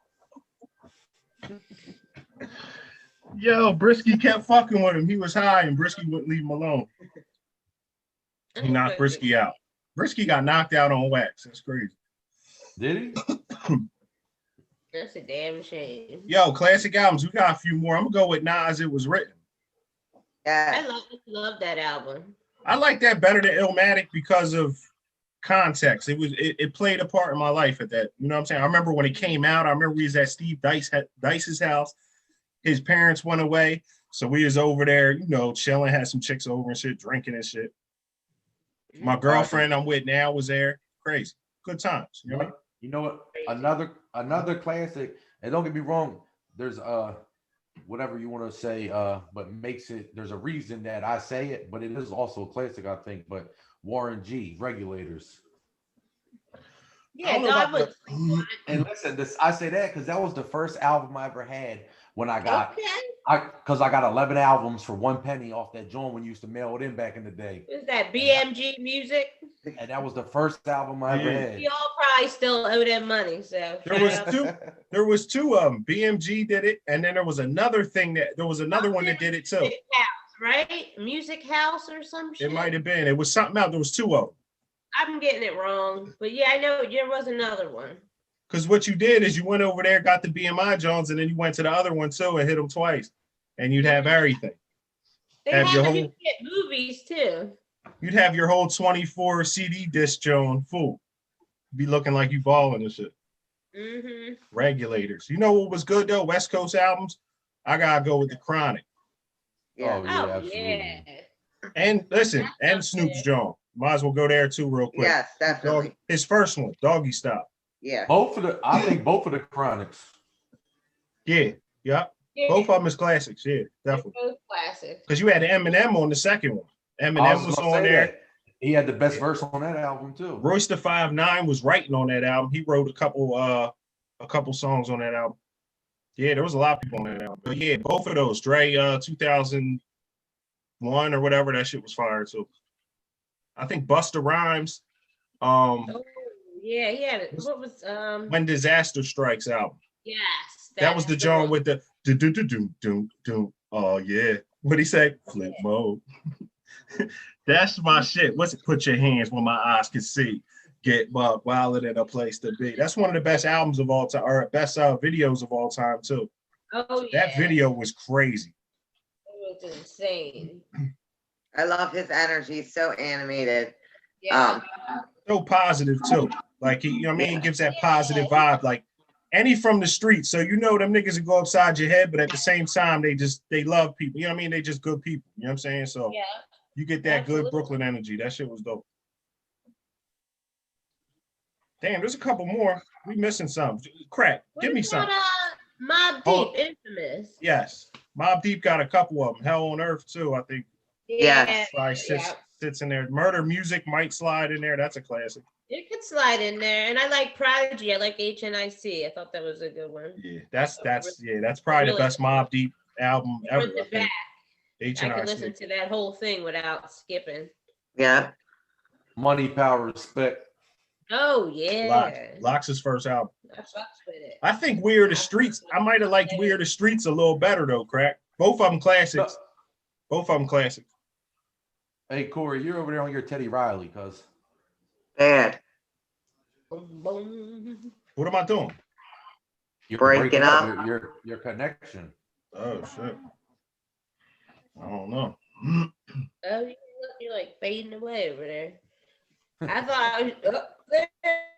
yo, Brisky kept fucking with him. He was high, and Brisky wouldn't leave him alone. He knocked Brisky out. Brisky got knocked out on wax. That's crazy. Did he? That's a damn shame. Yo, classic albums. We got a few more. I'm gonna go with Nas. It Was Written. Yeah, I love that album. I like that better than Illmatic because of context. It played a part in my life at that. You know what I'm saying? I remember when it came out. I remember we was at Steve Dice's house. His parents went away, so we was over there, chilling. Had some chicks over and shit, drinking and shit. My girlfriend I'm with now was there. Crazy, good times. You know what I mean? You know what? Another classic. And don't get me wrong. There's whatever you want to say, but makes it. There's a reason that I say it, but it is also a classic, I think. But Warren G, Regulators. Yeah, no, and listen, I say that because that was the first album I ever had when I got. Okay. Because I got 11 albums for 1 penny off that joint when you used to mail it in back in the day. Is that BMG music? And that was the first album I ever had. We all probably still owe them money. So there was two of them. BMG did it, and then there was another one that did it too. Music House, right? Music House or some shit. It might have been. It was something else. There was two of them. I'm getting it wrong, but yeah, I know there was another one. Because what you did is you went over there, got the BMI Jones, and then you went to the other one too and hit them twice, and you'd have everything. They have your whole movies too. You'd have your whole 24 CD disc Joan full. Be looking like you balling and shit. Mm-hmm. Regulators. You know what was good though? West Coast albums. I gotta go with the Chronic. Yeah. Oh yeah, absolutely. Yeah. And listen, and Snoop's Joan. Might as well go there too, real quick. Yes, definitely. His first one, Doggy Style. Yeah. I think both of the Chronics. Yeah. Both of them is classics. Yeah, definitely. Both classics. Because you had Eminem on the second one. Eminem was on there. That. He had the best verse on that album too. Royce the 5'9" was writing on that album. He wrote a couple songs on that album. Yeah, there was a lot of people on that album. But yeah, both of those. Dre 2001 or whatever, that shit was fire too. I think Busta Rhymes. Yeah. What was When Disaster Strikes album. Yes. That was the John with the do. Oh yeah. What'd he say? Flip mode. That's my shit. What's it? Put your hands where my eyes can see. Get buck wilder than a place to be. That's one of the best albums of all time, or best videos of all time too. Oh yeah. That video was crazy. It was insane. I love his energy. So animated. Yeah. So positive too. Like he gives that positive vibe. Like And he from the streets, so you know them niggas would go upside your head, but at the same time, they love people. You know what I mean? They just good people. You know what I'm saying? So Yeah. you get that Absolutely. good Brooklyn energy. That shit was dope. Damn, there's a couple more. We missing some. Crack, give me some. Mobb Deep, Infamous. Yes, Mobb Deep got a couple of them. Hell on Earth too, I think. Yes. Probably sits in there. Murder Music might slide in there. That's a classic. It could slide in there, and I like Prodigy. I like HNIC. I thought that was a good one. Yeah, that's probably the best Mobb Deep album ever. I think. I could listen to that whole thing without skipping. Yeah. Money, Power, Respect. Oh yeah. Locks' first album. I fucks with it. I think Weird the Streets. I might have liked Weird the Streets a little better though, Crack. Both of them classics. Both of them classics. Hey Corey, you're over there on your Teddy Riley, cuz. Bad. Boom, boom. What am I doing? You're breaking up. Your connection. Oh shit. I don't know. Oh, you're like fading away over there. I thought I was there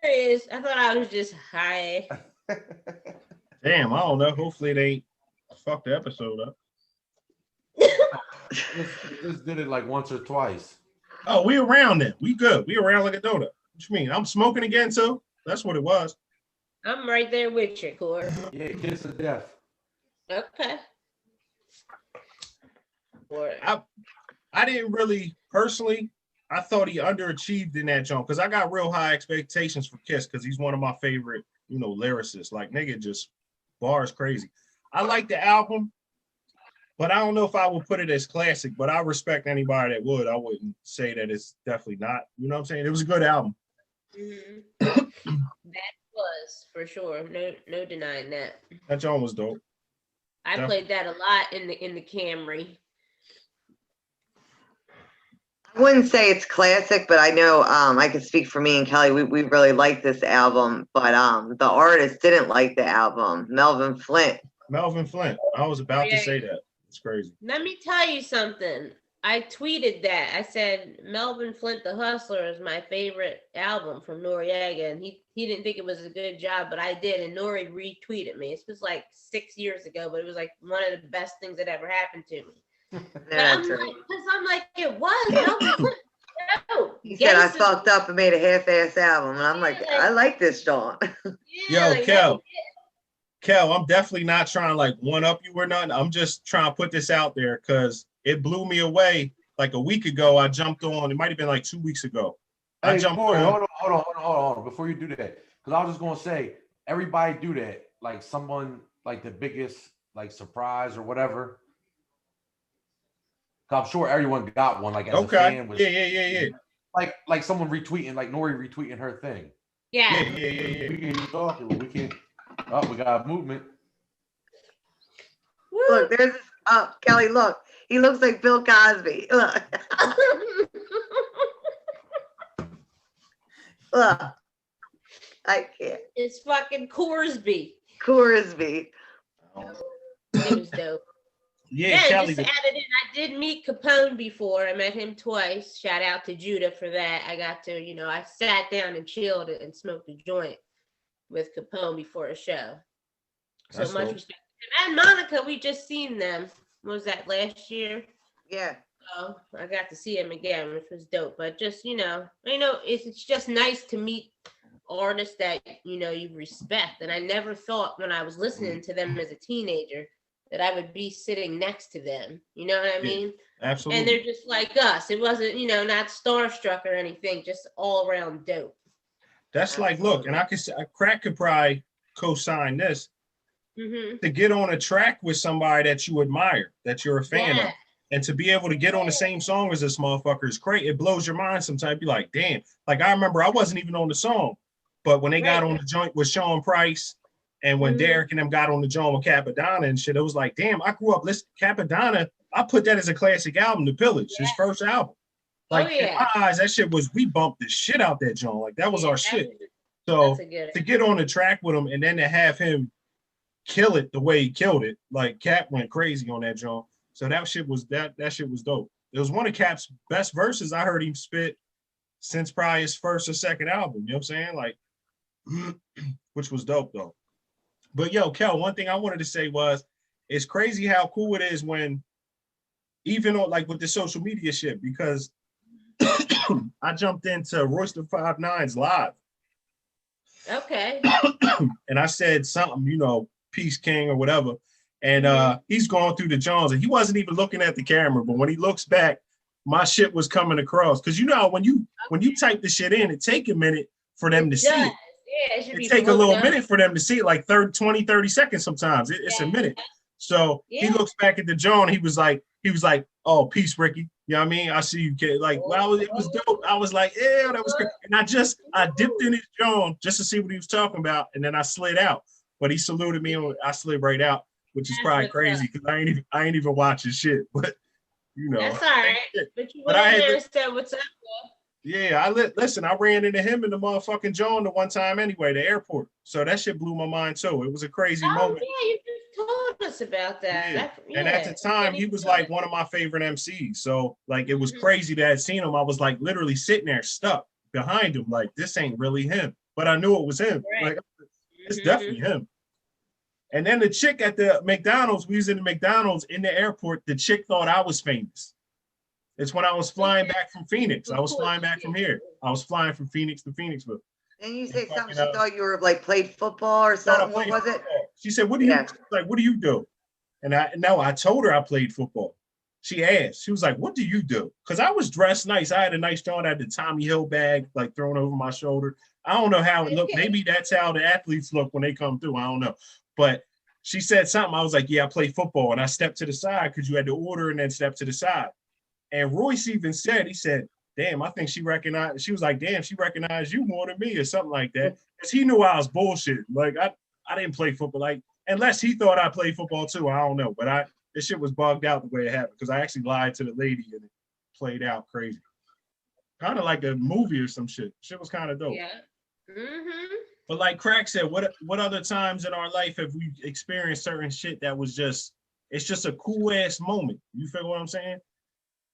it is. I thought I was just high. Damn, I don't know. Hopefully they ain't fuck the episode up. Just did it like once or twice. Oh, we around then. We good. We around like a donut. What you mean? I'm smoking again too? That's what it was. I'm right there with you, Corey. Yeah, kiss of death. Okay. I didn't really personally. I thought he underachieved in that jump because I got real high expectations for Kiss because he's one of my favorite, lyricists. Like nigga, just bars crazy. I like the album, but I don't know if I would put it as classic. But I respect anybody that would. I wouldn't say that it's definitely not. You know what I'm saying? It was a good album. Mm-hmm. That was for sure. No denying that. That joint was dope. I played that a lot in the Camry. I wouldn't say it's classic, but I know I can speak for me and Kelly. We really like this album, but the artist didn't like the album. Melvin Flint. I was about to say that. It's crazy. Let me tell you something. I tweeted that. I said Melvin Flint the Hustler is my favorite album from Noriega, and he didn't think it was a good job, but I did, and Nori retweeted me. This was like 6 years ago, but it was like one of the best things that ever happened to me. Yeah, I'm like, it was. Melvin Flint. No. He said I fucked up and made a half-ass album, and I'm like, I like this song. Yeah, Yo, Kel, I'm definitely not trying to like one up you or nothing. I'm just trying to put this out there because it blew me away. Like a week ago, I jumped on. It might have been like 2 weeks ago. Hey, hold on. Before you do that, because I was just gonna say, everybody do that. Like someone like the biggest like surprise or whatever. I'm sure everyone got one. Like as a fan was, yeah. Like someone retweeting, like Nori retweeting her thing. Yeah. We can keep talking. We can't. Oh, we got movement. Look, there's Kelly. Look, he looks like Bill Cosby. Look. Look. I can't. It's fucking Corsby. Corsby. It was dope. Yeah, Kelly. Just added in. I did meet Capone before. I met him twice. Shout out to Judah for that. I got to, I sat down and chilled and smoked a joint with Capone before a show. So that's much dope. Respect. And Monica, we just seen them. What was that, last year? Yeah. So I got to see him again, which was dope. But just, it's just nice to meet artists that, you respect. And I never thought when I was listening to them as a teenager that I would be sitting next to them. You know what I mean? Absolutely. And they're just like us. It wasn't, not starstruck or anything, just all around dope. That's like, look, and I could say, Crack could probably co-sign this. Mm-hmm. To get on a track with somebody that you admire, that you're a fan of, and to be able to get on the same song as this motherfucker is great. It blows your mind sometimes. Be like, damn. Like I remember I wasn't even on the song, but when they got on the joint with Sean Price, and when Derek and them got on the joint with Capadonna and shit, it was like, damn, I grew up listening to Capadonna. I put that as a classic album, The Pillage, his first album. Like in my eyes, that shit was, we bumped the shit out that joint. Like that was our shit. So to get on the track with him and then to have him kill it the way he killed it, like Cap went crazy on that joint. So that shit was that shit was dope. It was one of Cap's best verses I heard him spit since probably his first or second album. You know what I'm saying? Like, which was dope though. But yo, Kel, one thing I wanted to say was, it's crazy how cool it is when, even on like with the social media shit, because I jumped into Royster 5'9's live. Okay. And I said something, you know, Peace King or whatever. And he's going through the Jones and he wasn't even looking at the camera. But when he looks back, my shit was coming across. Cause you know, when you type the shit in, it take a minute for them to see it. Yeah, it take a little minute for them to see it, like 20, 30 seconds sometimes. It's a minute. So he looks back at the Joan, he was like, oh, peace, Ricky. You know what I mean? I see you, kid. Like, well, it was dope. I was like, yeah, that was great. And I dipped in his Joan just to see what he was talking about. And then I slid out. But he saluted me and I slid right out, which is probably crazy because I ain't even watching shit. But you know. That's all right. But you went in there and said, what's up, bro? Yeah, listen, I ran into him in the motherfucking Joan the one time anyway, the airport. So that shit blew my mind too. It was a crazy moment. Yeah, you just told us about that. And at the time, he was like one of my favorite MCs. So like, it was crazy that I'd seen him. I was like literally sitting there stuck behind him. Like, this ain't really him, but I knew it was him. Right. Like, it's definitely him. And then the chick at the McDonald's, we was in the McDonald's in the airport. The chick thought I was famous. It's when I was flying back from Phoenix. I was flying back from here. I was flying from Phoenix to Phoenixville. And you say something, she thought you were like played football or something. What was it? She said, what do you do? And I told her I played football. She asked, she was like, what do you do? Because I was dressed nice. I had a nice John, I had the Tommy Hill bag, like thrown over my shoulder. I don't know how it looked. Maybe that's how the athletes look when they come through. I don't know. But she said something. I was like, yeah, I play football. And I stepped to the side because you had to order and then step to the side. And Royce even said, he said, damn, I think she recognized, she was like, damn, she recognized you more than me or something like that. Because he knew I was bullshit. Like, I didn't play football. Like, unless he thought I played football too, I don't know. But this shit was bugged out the way it happened because I actually lied to the lady and it played out crazy. Kind of like a movie or some shit. Shit was kind of dope. Yeah. Mm-hmm. But like Crack said, what other times in our life have we experienced certain shit that was just, it's just a cool ass moment. You feel what I'm saying?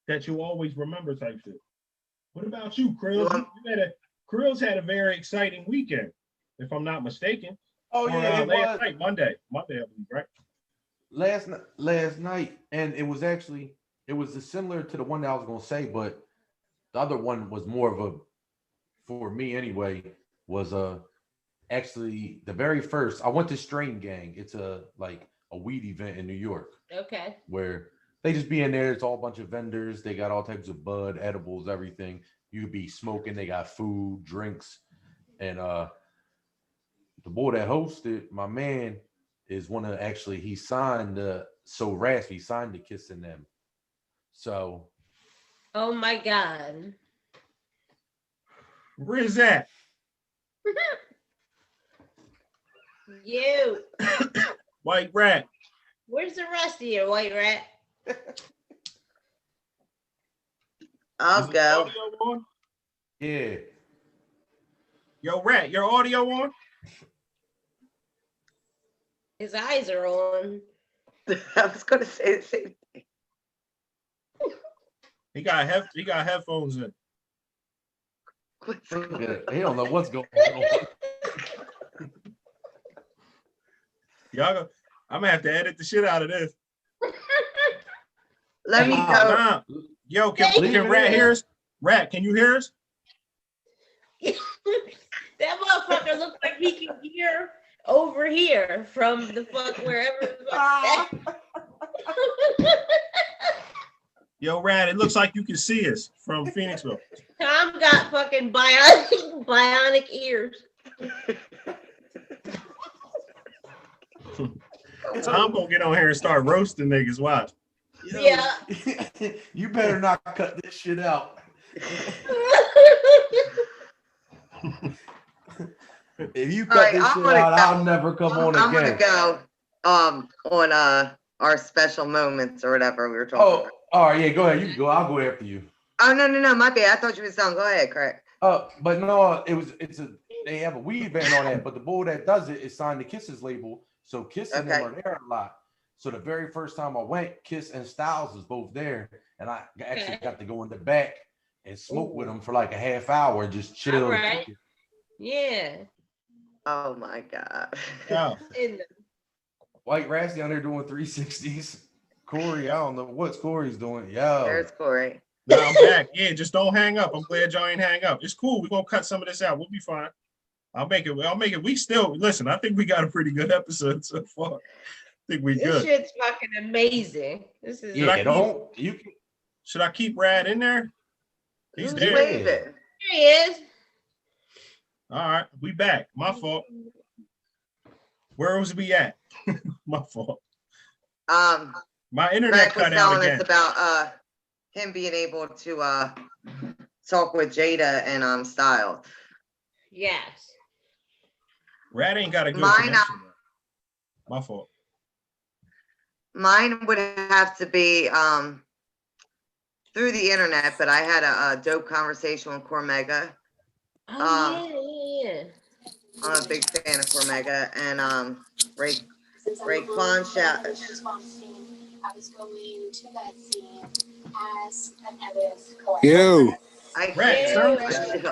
That you always remember type shit. What about you, Krills? Krills had a very exciting weekend, if I'm not mistaken. Oh yeah, last night, Monday, I believe, right? Last night, and it was similar to the one that I was gonna say, but the other one was more of a, for me anyway, was actually the very first. I went to Strain Gang. It's a weed event in New York. Okay. Where they just be in there. It's all a bunch of vendors. They got all types of bud, edibles, everything. You could be smoking. They got food, drinks, and the boy that hosted, my man, is one of he signed So Raspy, signed the Kissing Them. So. Oh my God. Where's that? You. White Rat. Where's the rest of you, White Rat? I'll go. Yeah. Yo, Rat, your audio on? His eyes are on. I was going to say the same thing. He got headphones in. He don't know what's going on. Y'all, I'm gonna have to edit the shit out of this. Let me go. Yo, can Rat hear us? Rat, can you hear us? That motherfucker looks like he can hear over here from the fuck wherever. Yo, Rat, it looks like you can see us from Phoenixville. Tom got fucking bionic ears. So I'm gonna get on here and start roasting niggas. Watch. Yo, yeah. You better not cut this shit out. If you cut this shit out, I'll never come on again. I'm gonna go on our special moments or whatever we were talking about. All right, yeah, go ahead. You can go. I'll go after you. Oh no, my bad. I thought you was done. Go ahead, Craig. But no, they have a weed ban on that, but the boy that does it is signed to Kiss's label, so Kiss and them are there a lot. So the very first time I went, Kiss and Styles was both there, and I actually got to go in the back and smoke with them for like a half hour and just chill. All right. Yeah. Oh my God. Yeah. White Rat's down there doing 360s. Corey, I don't know what Corey's doing. Yo. There's Corey. Now I'm back. Yeah, just don't hang up. I'm glad y'all ain't hang up. It's cool. We're gonna cut some of this out. We'll be fine. I'll make it. We still listen. I think we got a pretty good episode so far. I think we This good. shit's fucking amazing. This is Should I keep Rad in there? He's Who's there. waving? There he is. All right, we back. My fault. Where was we at? My fault. My internet Greg was cut out telling again. us about him being able to talk with Jada and Styles. Yes. Rad ain't got a good Mine, connection. My fault. Mine would have to be through the internet, but I had a dope conversation with Cormega. Oh, yeah. I'm a big fan of Cormega and Raekwon shout. I was going to that scene as an evidence collector. Yo, I Rad, can't.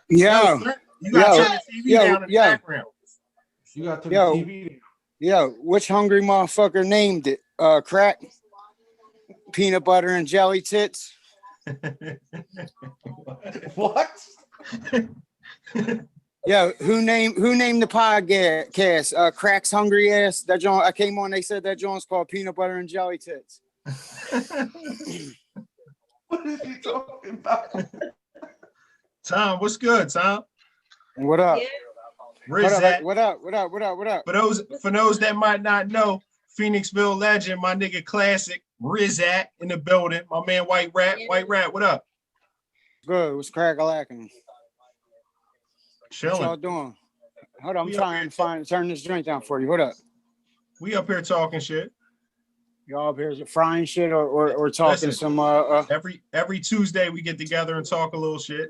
yo, you gotta turn the TV down in the background. You got to the TV. yo, which hungry motherfucker named it? Crack, peanut butter and jelly tits. What? Yo, who named the podcast? Crack's hungry ass. That John, I came on. They said that John's called peanut butter and jelly tits. What is he talking about? Tom, what's good, Tom? What up? Yeah. Where's that? What up? For those that might not know, Phoenixville legend, my nigga Classic, Rizat in the building. My man White Rat. Yeah. White Rat, what up? Good. What's crack-a-lacking? What y'all Chilling. doing? Hold on, I'm We trying to turn this drink down for you. Hold up. We up here talking shit. Y'all up here frying shit or talking Listen. some Every Tuesday we get together and talk a little shit.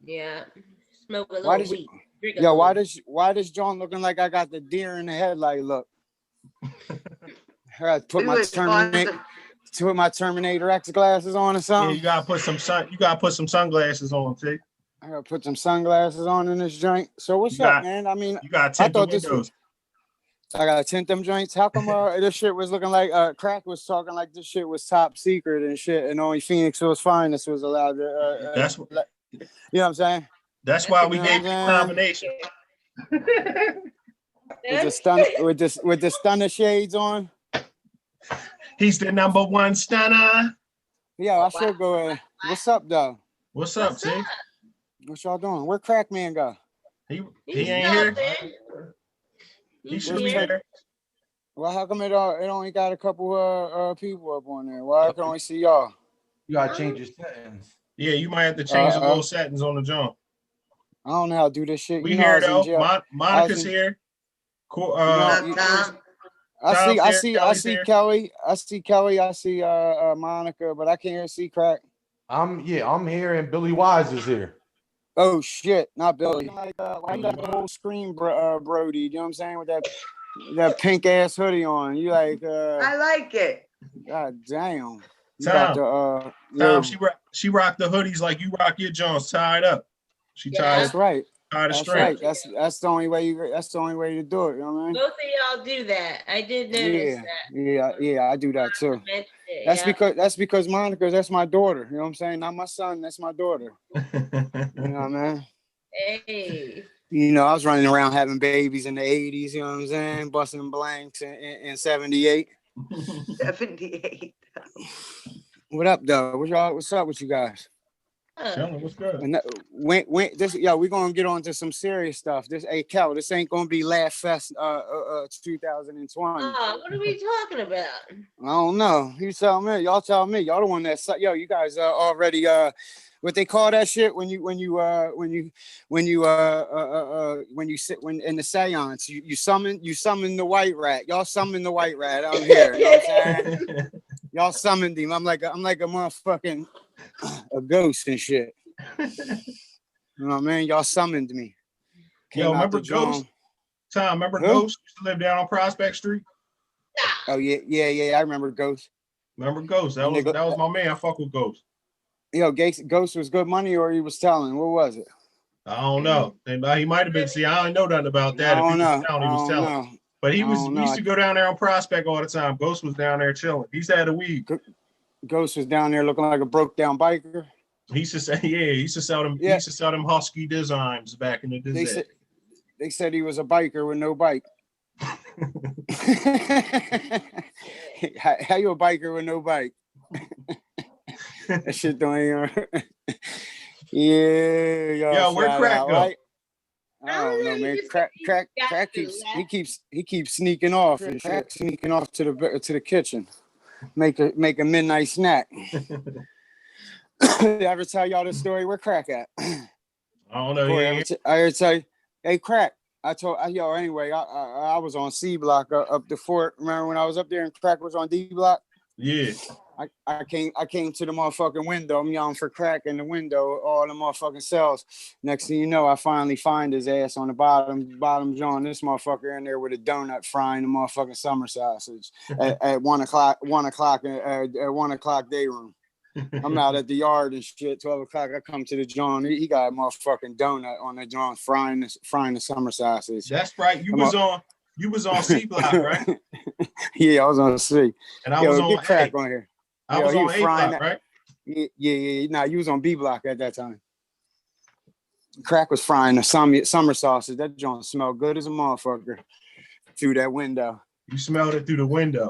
Yeah. Smoke a Why little does weed. Drink a yo, little. why does John looking like I got the deer in the headlight look? I put my Terminator X glasses on or Yeah, something. you gotta put some sunglasses on, T. I gotta put some sunglasses on in this drink. So what's You up, got- man? I mean, You gotta tint the thought this windows. I gotta tint them joints. How come this shit was looking like Crack was talking like this shit was top secret and shit, and only Phoenixville's finest was allowed to. That's you know what I'm saying? That's why we You know gave what you I'm a saying? combination. With the stunner shades on. He's the number one stunner. Yeah, I should go. What's up, though? What's up, What's T? up? What y'all doing? Where Crackman go? He He's ain't out here. there. He He's should be here. here. Well, how come it only got a couple people up on there? Why I can only see y'all? You gotta change your settings. Yeah, you might have to change the little settings on the jump. I don't know how to do this shit. We You know, here I was in though. jail. Monica's here. Cool. You- Tom? I Tom's see here, Kelly's here. Kelly. I see Kelly. I see Monica, but I can't see Crack. I'm here and Billy Wise is here. Oh shit, not Billy. Like, why you got the whole screen, Brody? You know what I'm saying? With that pink ass hoodie on. You like I like it. God damn. You Tom. got the Tom, she rocked the hoodies like you rock your Jones tied up. She Yeah. tied that's right. tied a That's string. right. That's the only way to do it. You know what I mean? Both of y'all do that. I did notice that. Yeah, I do that too. Mentioned it, That's because Monica, that's my daughter. You know what I'm saying? Not my son, that's my daughter. You know what I mean? Hey. You know, I was running around having babies in the 80s, you know what I'm saying? Busting blanks in 78. 78. What up, though? What's up with you guys? Chilling, what's good? And we're gonna get on to some serious stuff. Kel, this ain't gonna be Laugh Fest 2020. What are we talking about? I don't know. You tell me. Y'all tell me. Y'all the one that you guys already what they call that shit when you sit in the seance, you summon the White Rat. Y'all summon the White Rat. I'm here. You know what I'm saying? Y'all summoned him. I'm like a motherfucking a ghost and shit. You know what I mean? Y'all summoned me. Yo, Came out remember the John. Ghost? Tom, remember Who? Ghost? Used to live down on Prospect Street. Oh yeah. I remember Ghost. Remember Ghost? That was my man. I fuck with Ghost. Yo, Ghost was good money, or he was telling. What was it? I don't know. He might have been. See, I don't know nothing about that. I If he don't was know. telling, I he was don't telling. know. But he I was. don't We know. used to go down there on Prospect all the time. Ghost was down there chilling. He's had a weed. Ghost was down there looking like a broke down biker. He used to say, yeah, he used to sell them. Yeah. He used to sell them husky designs back in the day. They said he was a biker with no bike. How you a biker with no bike? That shit don't even. Yeah, Yo, where Crack go? Right? I don't know, man. Crack keeps sneaking off and shit. Sneaking off to the kitchen. Make a midnight snack. Did I ever tell y'all the story? Where Crack at? I don't know. Boy, I ever tell you, hey Crack. Anyway, I was on C block up the fort. Remember when I was up there and Crack was on D block? Yeah. I came to the motherfucking window. I'm yelling for Crack in the window, all the motherfucking cells. Next thing you know, I finally find his ass on the bottom John. This motherfucker in there with a donut frying the motherfucking summer sausage at 1 o'clock at 1 o'clock day room. I'm out at the yard and shit. 12 o'clock, I come to the John. He got a motherfucking donut on the John frying the summer sausage. That's right. You was on C block, right? Yeah, I was on C. And I was on get Crack A. on here. I was on A block, right? Yeah. Nah, you was on B block at that time. Crack was frying the summer sausage. That John smelled good as a motherfucker through that window. You smelled it through the window.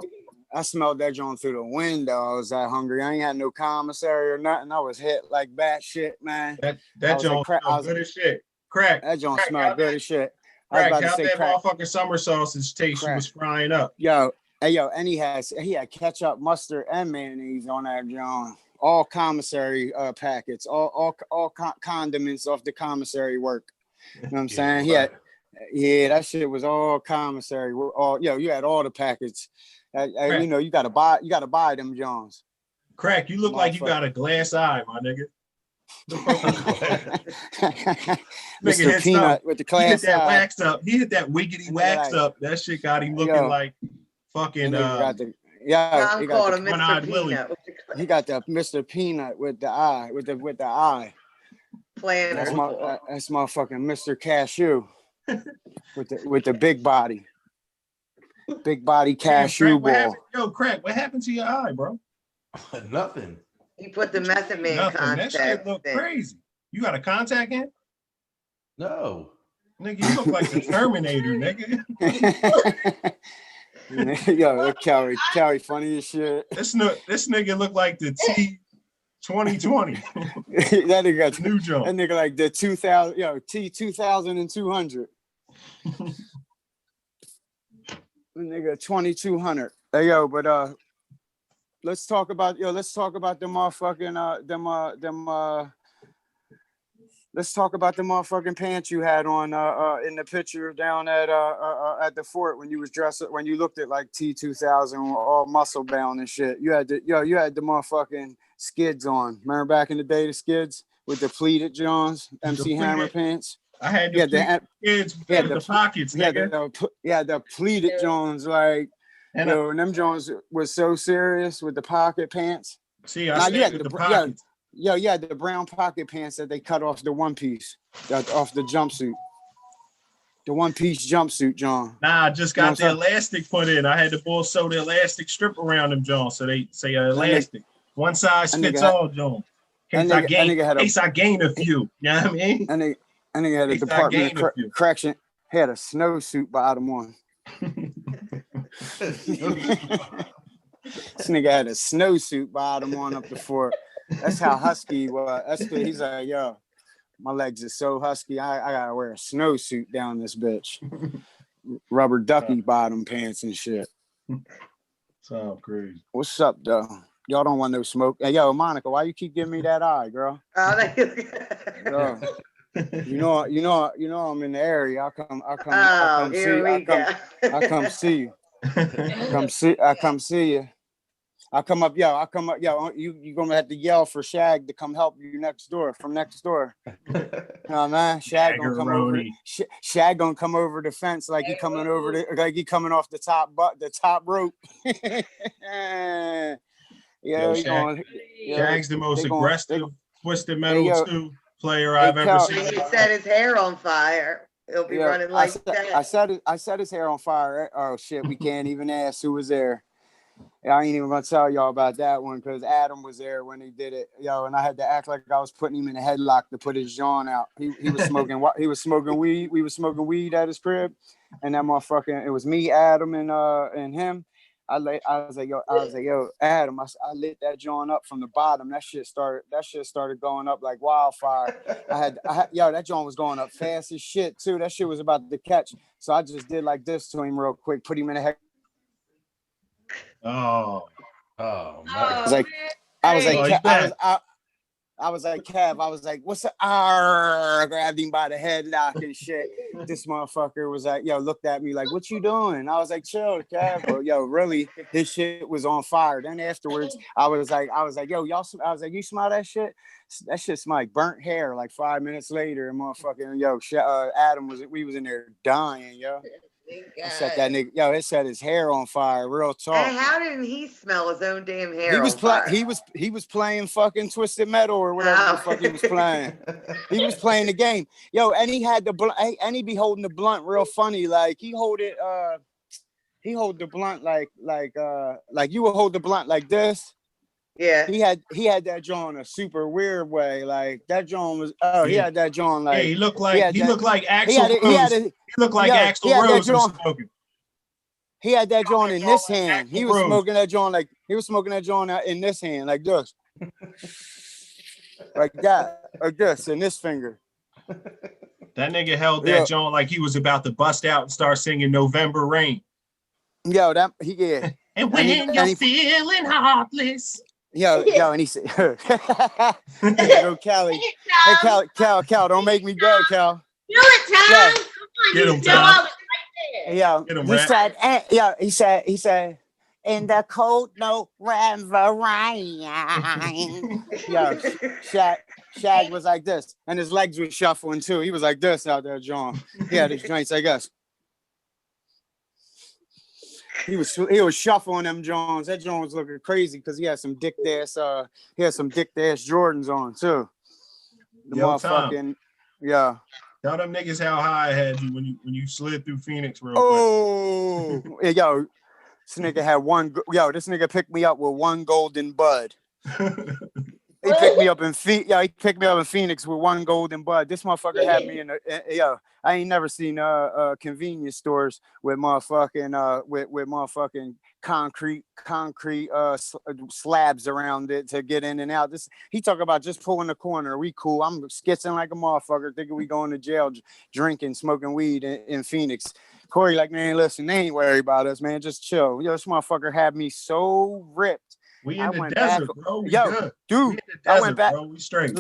I smelled that joint through the window. I was that hungry. I ain't had no commissary or nothing. I was hit like bat shit, man. That joint smelled good as shit. Crack. That joint smelled good as shit. Crack, how that motherfucking summer sausage taste you was frying up. Yo, and he had ketchup, mustard, and mayonnaise on that joint. All commissary packets, all condiments off the commissary work. You know what I'm saying? That shit was all commissary. You had all the packets. You know, you gotta buy them Johns. Crack, you look like you got a glass eye, my nigga. Mr. Peanut with the glass eye. Wax up. He hit that wiggity wax up. That shit got him looking like fucking. He got the Mr. Peanut. He got the Mr. Peanut with the eye, with the eye. Playing that's motherfucking Mr. Cashew with the big body. Big body cashew ball. Yo, Crack, what happened to your eye, bro? Nothing. He put the Method Man contact. That shit look crazy. You got a contact in? No. Nigga, you look like the Terminator, nigga. Yo, Kelly, funny as shit. This nigga look like the T2020. That nigga got new jump. That nigga like the 2000, T2200. Nigga 2200. Hey yo, but let's talk about the motherfucking let's talk about the motherfucking pants you had on in the picture down at the fort when you was dressed when you looked at like T2000 all muscle bound and shit. You had the motherfucking skids on. Remember back in the day the skids with the pleated Johns, MC Hammer pants? I had the kids with the pockets, nigga. The pleated Jones, like, and them Jones was so serious with the pocket pants. See, I said with the pockets. You had the brown pocket pants that they cut off the one piece, off the jumpsuit. The one piece jumpsuit, John. Nah, I just got the elastic put in. I had the bull sew the elastic strip around them, John. So they say elastic. One size fits all, John. In case I gain a few. You know what I mean? And they had a Department of Correction. Had a snowsuit bottom on. This nigga had a snowsuit bottom on up the fort. That's how husky he was. He's like, yo, my legs are so husky. I gotta wear a snowsuit down this bitch. Rubber ducky bottom pants and shit. Sound crazy. What's up, though? Y'all don't want no smoke. Hey, yo, Monica, why you keep giving me that eye, girl? Yo. You know I'm in the area. I come see you. I come see you. I come up, yo. You gonna have to yell for Shag to come help you from next door. No, man. Shag gonna come over. Shag gonna come over the fence like he coming off the top rope. Shag's the most aggressive twisted metal too. player I've Hey, ever Cal, seen. He set his hair on fire. He'll be running like that. I set his hair on fire. Oh shit, we can't even ask who was there. I ain't even gonna tell y'all about that one because Adam was there when he did it, yo, and I had to act like I was putting him in a headlock to put his jaw out. He was smoking weed. We was smoking weed at his crib, and that motherfucking it was me, Adam, and him. I was like, yo, Adam, I lit that joint up from the bottom. That shit started going up like wildfire. That joint was going up fast as shit too. That shit was about to catch. So I just did like this to him real quick, put him in a heck. Oh, man. I was like, Kev, I was like, what's up? Grabbed him by the headlock and shit. This motherfucker was like, yo, looked at me like, what you doing? I was like, chill, Kev. But yo, really, his shit was on fire. Then afterwards, I was like, yo, y'all, I was like, you smell that shit? That shit smelled like burnt hair. Like 5 minutes later, and motherfucking, Adam we was in there dying, yo. I set that nigga, yo, it set his hair on fire, real talk. And how didn't he smell his own damn hair? He was playing fucking Twisted Metal or whatever the fuck he was playing. He was playing the game. Yo, and he had the blunt, and he be holding the blunt real funny. Like he hold the blunt like you would hold the blunt like this. Yeah. He had that joint a super weird way. Like that joint was he had that joint like he looked like Axl Rose. He looked like Axl Rose was smoking. He had that joint in this hand. He was smoking that joint out in this hand, like this. Like that. Like this, in this finger. That nigga held that joint like he was about to bust out and start singing November Rain. Yo, And when you're feeling heartless. Yo, and he said, yo, Callie. Hey, Cal, don't make me go, Cal. Do it, Tom. Get him, Tom. Yeah, he said, in the cold November rain. Yo, Shag was like this, and his legs were shuffling too. He was like this out there, John. He had his joints, I guess. He was shuffling them Jones. That Jones was looking crazy because he had some dick ass Jordans on too. Tom. Yeah. Tell them niggas how high I had you when you slid through Phoenix real quick. Yo, this nigga had one. Yo, this nigga picked me up with one golden bud. He picked me up in Phoenix with one golden bud. This motherfucker had me in I ain't never seen convenience stores with motherfucking with motherfucking concrete slabs around it to get in and out. He talk about just pulling the corner. We cool. I'm skitzing like a motherfucker, thinking we going to jail, drinking, smoking weed in Phoenix. Corey like, man, listen, they ain't worried about us, man. Just chill. Yo, this motherfucker had me so ripped. We in the desert, bro. We good. Dude, I went back. Bro. We straight.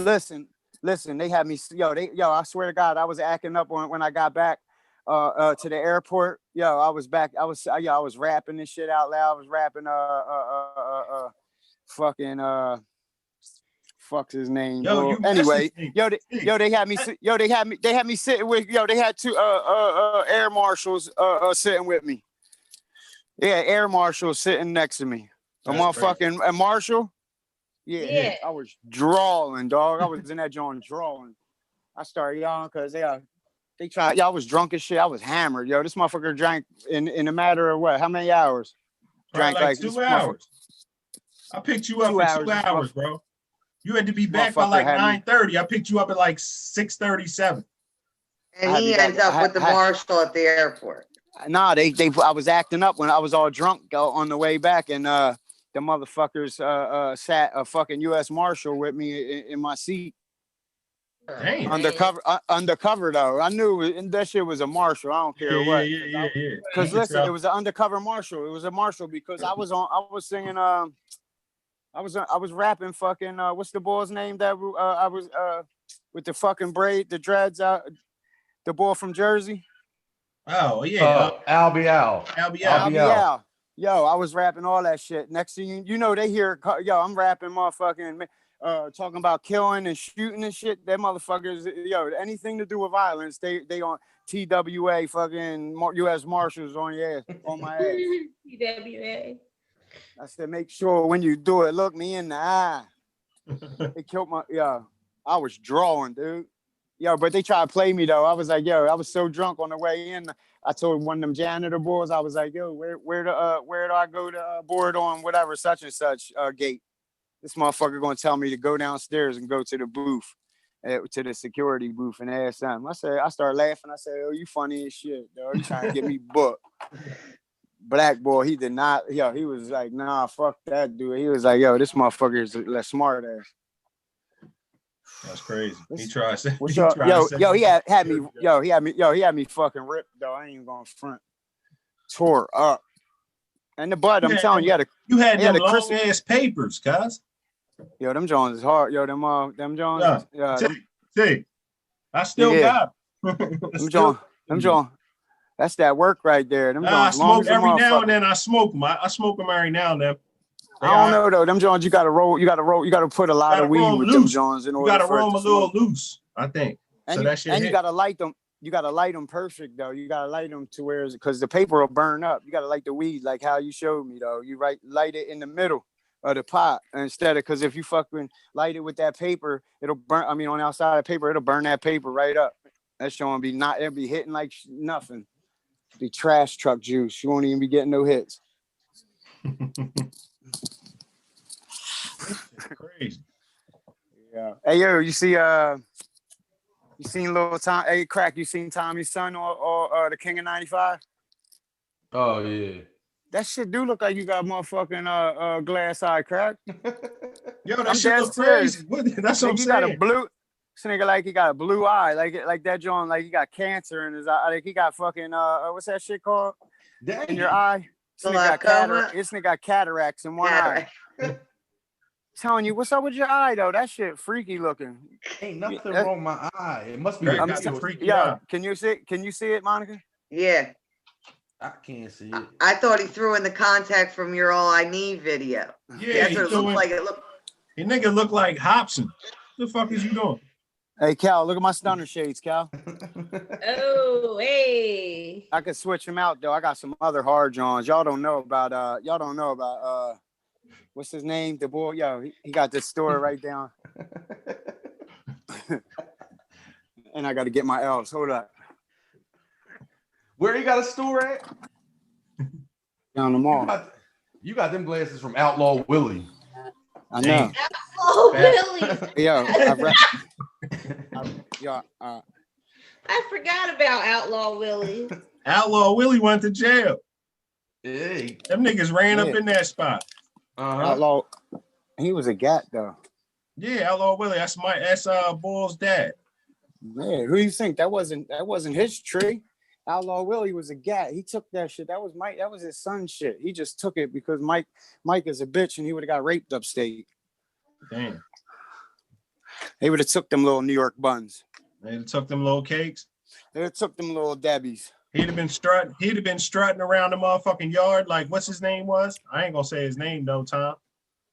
Listen, they had me. I swear to God, I was acting up when I got back to the airport. I was back. I was rapping this shit out loud. I was rapping fuck's his name. Anyway, they had me sitting with they had two air marshals sitting with me. Yeah, air marshals sitting next to me. A marshal. Yeah, I was drawing, dog. I was in that joint drawing. I started yelling because they tried. I was drunk as shit. I was hammered. Yo, this motherfucker drank in a matter of what? How many hours? Drank like 2 hours. I picked you up for 2 hours, bro. You had to be back by like 9:30. I picked you up at like 6:37. And he ends up with the marshal at the airport. Nah, I was acting up when I was all drunk on the way back, and the motherfuckers sat a fucking U.S. Marshal with me in my seat. Damn. Undercover though. I knew that shit was a marshal. I don't care what. Yeah. Because listen, it was an undercover marshal. It was a marshal because I was singing. I was rapping fucking. What's the boy's name that I was with the fucking braid, the dreads out. The boy from Jersey. Oh yeah. Albie Al. Yo, I was rapping all that shit. Next thing you know, they hear, I'm rapping motherfucking, talking about killing and shooting and shit. That motherfuckers, anything to do with violence, they on TWA fucking U.S. Marshals on your ass, on my ass. TWA. I said, make sure when you do it, look me in the eye. They killed my, I was drawing, dude. Yo, but they tried to play me though. I was like, yo, I was so drunk on the way in. I told one of them janitor boys, I was like, yo, where do I go to board on whatever such and such gate? This motherfucker gonna tell me to go downstairs and go to the booth, to the security booth and ask them. I started laughing. I said, oh, you funny as shit, dog. You trying to get me booked. Black boy, he did not. Yo, he was like, nah, fuck that dude. He was like, yo, this motherfucker is a smart ass. That's crazy. He tried to. He had me fucking ripped though. I ain't even gonna front. Tore up. And the butt, I'm telling you, you had them long ass papers, cuz. Yo, them Jones is hard. Yo, them Jones. See, I still got them Jones. That's that work right there. Them I smoke every now and then. I smoke them every now and then. I don't know though. Them Jones, you gotta roll. You gotta put a lot of weed with them Jones in order. You gotta roll them a little loose, I think. And you gotta light them. You gotta light them perfect though. You gotta light them to where, because the paper will burn up. You gotta light the weed like how you showed me though. You light it in the middle of the pot instead of, because if you fucking light it with that paper, it'll burn. I mean, on the outside of the paper, it'll burn that paper right up. That's showing it'll be hitting like nothing. Be trash truck juice. You won't even be getting no hits. Crazy. Yeah. Hey yo, you seen little Tom? Hey Crack, you seen Tommy's son or the King of 95? Oh yeah. That shit do look like you got motherfucking glass eye, Crack. Yo, that shit look crazy. That's what I'm saying. This nigga like he got a blue eye, like that John, like he got cancer in his eye, like he got fucking what's that shit called? In your eye? This nigga got cataracts in one eye. Telling you, what's up with your eye though? That shit freaky looking. Ain't nothing wrong with my eye. It must be freaky. Can you see it, Monica? Yeah. I can't see it. I thought he threw in the contact from your All I Need video. Yeah, that's what it looked like. Your nigga look like Hobson. What the fuck is you doing? Hey Cal, look at my stunner shades, Cal. Oh, hey. I could switch them out though. I got some other hard Johns. Y'all don't know about what's his name? The boy, yo, he got this store right down. And I got to get my L's. Hold up. Where you got a store at? Down the mall. You got them glasses from Outlaw Willie. I know. Oh, Willie. Yo, I forgot about Outlaw Willie. Outlaw Willie went to jail. Hey. Them niggas ran up in that spot. Outlaw, he was a gat though. Yeah, Outlaw Willie. That's Bull's dad. Man, who you think? That wasn't his tree. Outlaw Willie was a gat. He took that shit. That was his son's shit. He just took it because Mike is a bitch and he would have got raped upstate. Damn. They would have took them little New York buns. They took them little cakes. They took them little Debbies. He'd have been strutting around the motherfucking yard like what's his name was? I ain't gonna say his name though, Tom.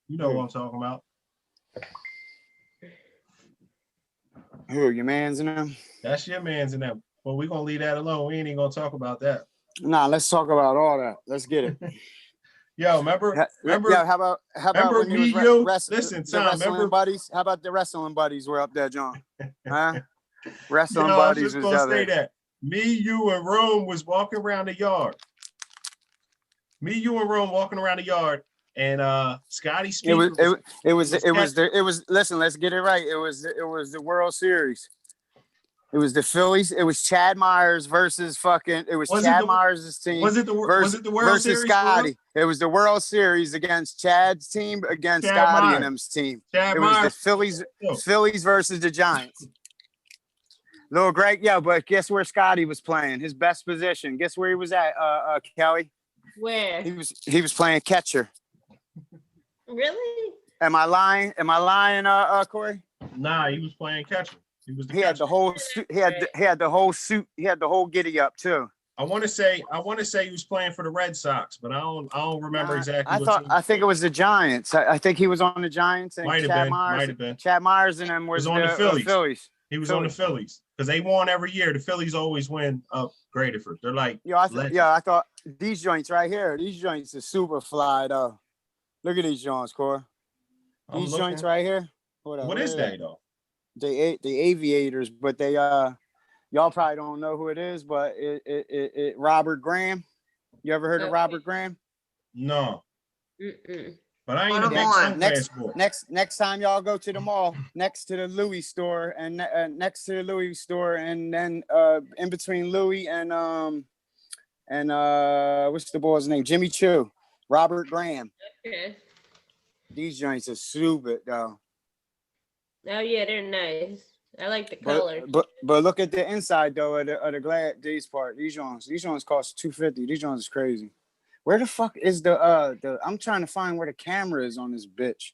You know what I'm talking about. Who, your mans in them? That's your mans in them. Well, we're gonna leave that alone. We ain't even gonna talk about that. Nah, let's talk about all that. Let's get it. Yo, remember? Yeah, how about when listen, Tom, wrestling buddies? How about the wrestling buddies were up there, John? Huh? Wrestling buddies. I was just gonna say that. Me, you, and Rome was walking around the yard. And Scotty Speed. It was. Listen, let's get it right. It was the World Series. It was the Phillies. It was Chad Myers versus fucking. It was Chad Myers' team. Was it the World Series? Scotty. It was the World Series against Chad's team against Scotty and them's team. It was the Phillies versus the Giants. Little Greg, yeah, but guess where Scotty was playing? His best position. Guess where he was at, Kelly? Where? He was playing catcher. Really? Am I lying, Corey? Nah, he was playing catcher. He had the whole suit. He had the whole suit. He had the whole giddy up too. I want to say he was playing for the Red Sox, but I don't remember exactly. I think it was the Giants. I think he was on the Giants. And might have been. Chad Myers and them was on the Phillies. He was on the Phillies because they won every year. The Phillies always win up Gradeford. They're like, I thought these joints right here. These joints are super fly though. Look at these joints, Cora. These joints right here. What is that though? the Aviators, but they y'all probably don't know who it is, but it Robert Graham. You ever heard of Robert Graham? No. Mm-mm. But I ain't Put a 'em big on. sunglass boy. Next time y'all go to the mall, next to the Louis store, and next to the Louis store, and then in between Louis and what's the boy's name? Jimmy Choo, Robert Graham. Okay. These joints are stupid though. Oh yeah, they're nice. I like the color. But look at the inside though of the glass. These joints cost $250. These joints is crazy. Where the fuck is the I'm trying to find where the camera is on this bitch.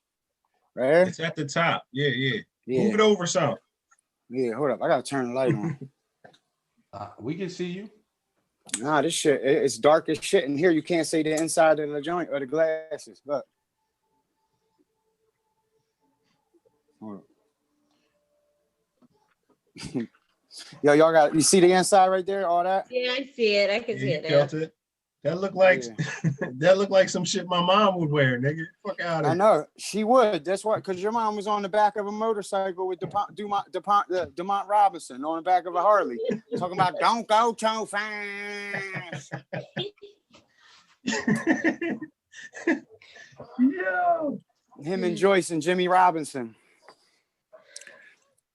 Right here? It's at the top. Yeah. Move it over some. Yeah, hold up. I gotta turn the light on. We can see you. Nah, this shit, it's dark as shit in here. You can't see the inside of the joint or the glasses. Look. Hold up. Yo, y'all got, you see the inside right there, all that? Yeah, I see it. I can see it. Felt it. That looked like that looked like some shit my mom would wear, nigga. Fuck out of here. I know she would. That's why, because your mom was on the back of a motorcycle with DeMont Robinson on the back of a Harley, talking about don't go too fast. Yo. Him and Joyce and Jimmy Robinson.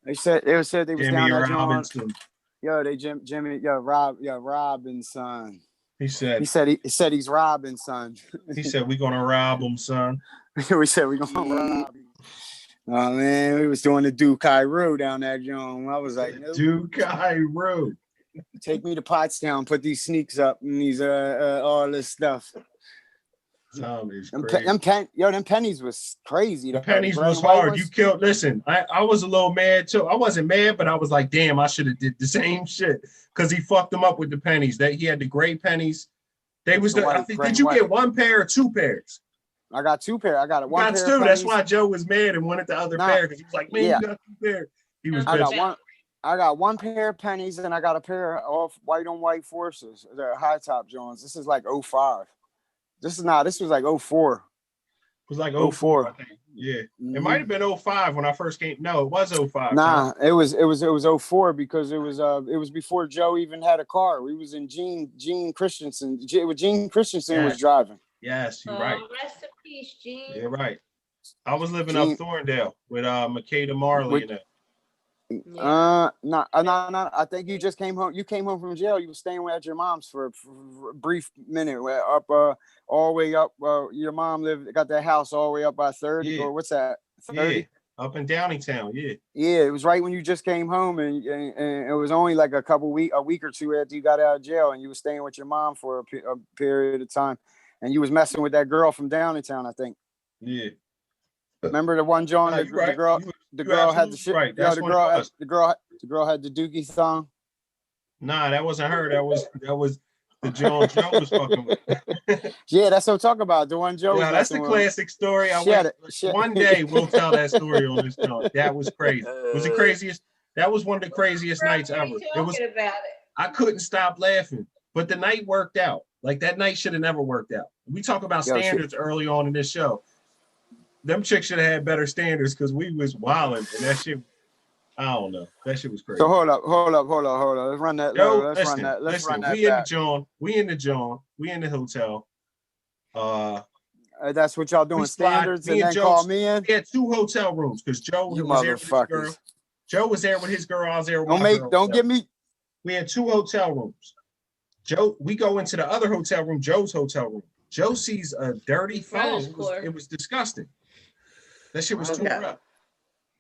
They said they was Jimmy down there. Robinson. Robinson. He said he's Robinson. He said we gonna rob him, son. We said we gonna rob him. Oh man, we was doing the Dukai Road down that joint. I was like, nope. Dukai Road. Take me to Pottstown, put these sneaks up and these all this stuff. Them pennies was crazy. The pennies was hard. You killed. Listen, I was a little mad too. I wasn't mad, but I was like, damn, I should have did the same shit because he fucked them up with the pennies. That he had the gray pennies. They was did you get one pair or two pairs? I got two pair. I got it. One pair. Two. That's why Joe was mad and wanted the other pair because he was like, man, you got two pair. He was. I got one pair of pennies and I got a pair of white on white forces. They're high top Jones. This is like 05. This was like 04. It was like 04. I think. Yeah. It might have been 05 when I first came. No, it was 05. Nah, it was 04 because it was before Joe even had a car. We was in Gene Christensen. Gene Christensen was driving. Yes, you're right. Rest in peace, Gene. You're right. I was living up Thorndale with Makeda Marley and that. No. I think you just came home. You came home from jail. You were staying at your mom's for a brief minute. Up, all the way up. Your mom got that house all the way up by 30 or what's that? 30? Yeah, up in Downingtown. Yeah. Yeah, it was right when you just came home, and it was only like a week or two after you got out of jail, and you were staying with your mom for a period of time, and you was messing with that girl from Downingtown, I think. Yeah. Remember the one John? The girl had the shit. Right. The girl had the dookie song. Nah, that wasn't her. That was the Joe was fucking with. Yeah, that's what I'm talking about. The one Joe. Yeah, that's the classic story. One day we'll tell that story on this show. That was crazy. It was the craziest. That was one of the craziest nights ever. I couldn't stop laughing, but the night worked out. Like that night should have never worked out. We talk about standards early on in this show. Them chicks should have had better standards because we was wilding and that shit. I don't know. That shit was crazy. So hold up. Let's run that. Let's run that. We in the John. We in the hotel. That's what y'all doing, standards, and then call me in. We had 2 hotel rooms because Joe was there with his girl. Joe was there with his girl. I was there with my girl. Don't get me. We had 2 hotel rooms. We go into the other hotel room, Joe's hotel room. Joe sees a dirty thong. It was disgusting. That shit was too rough.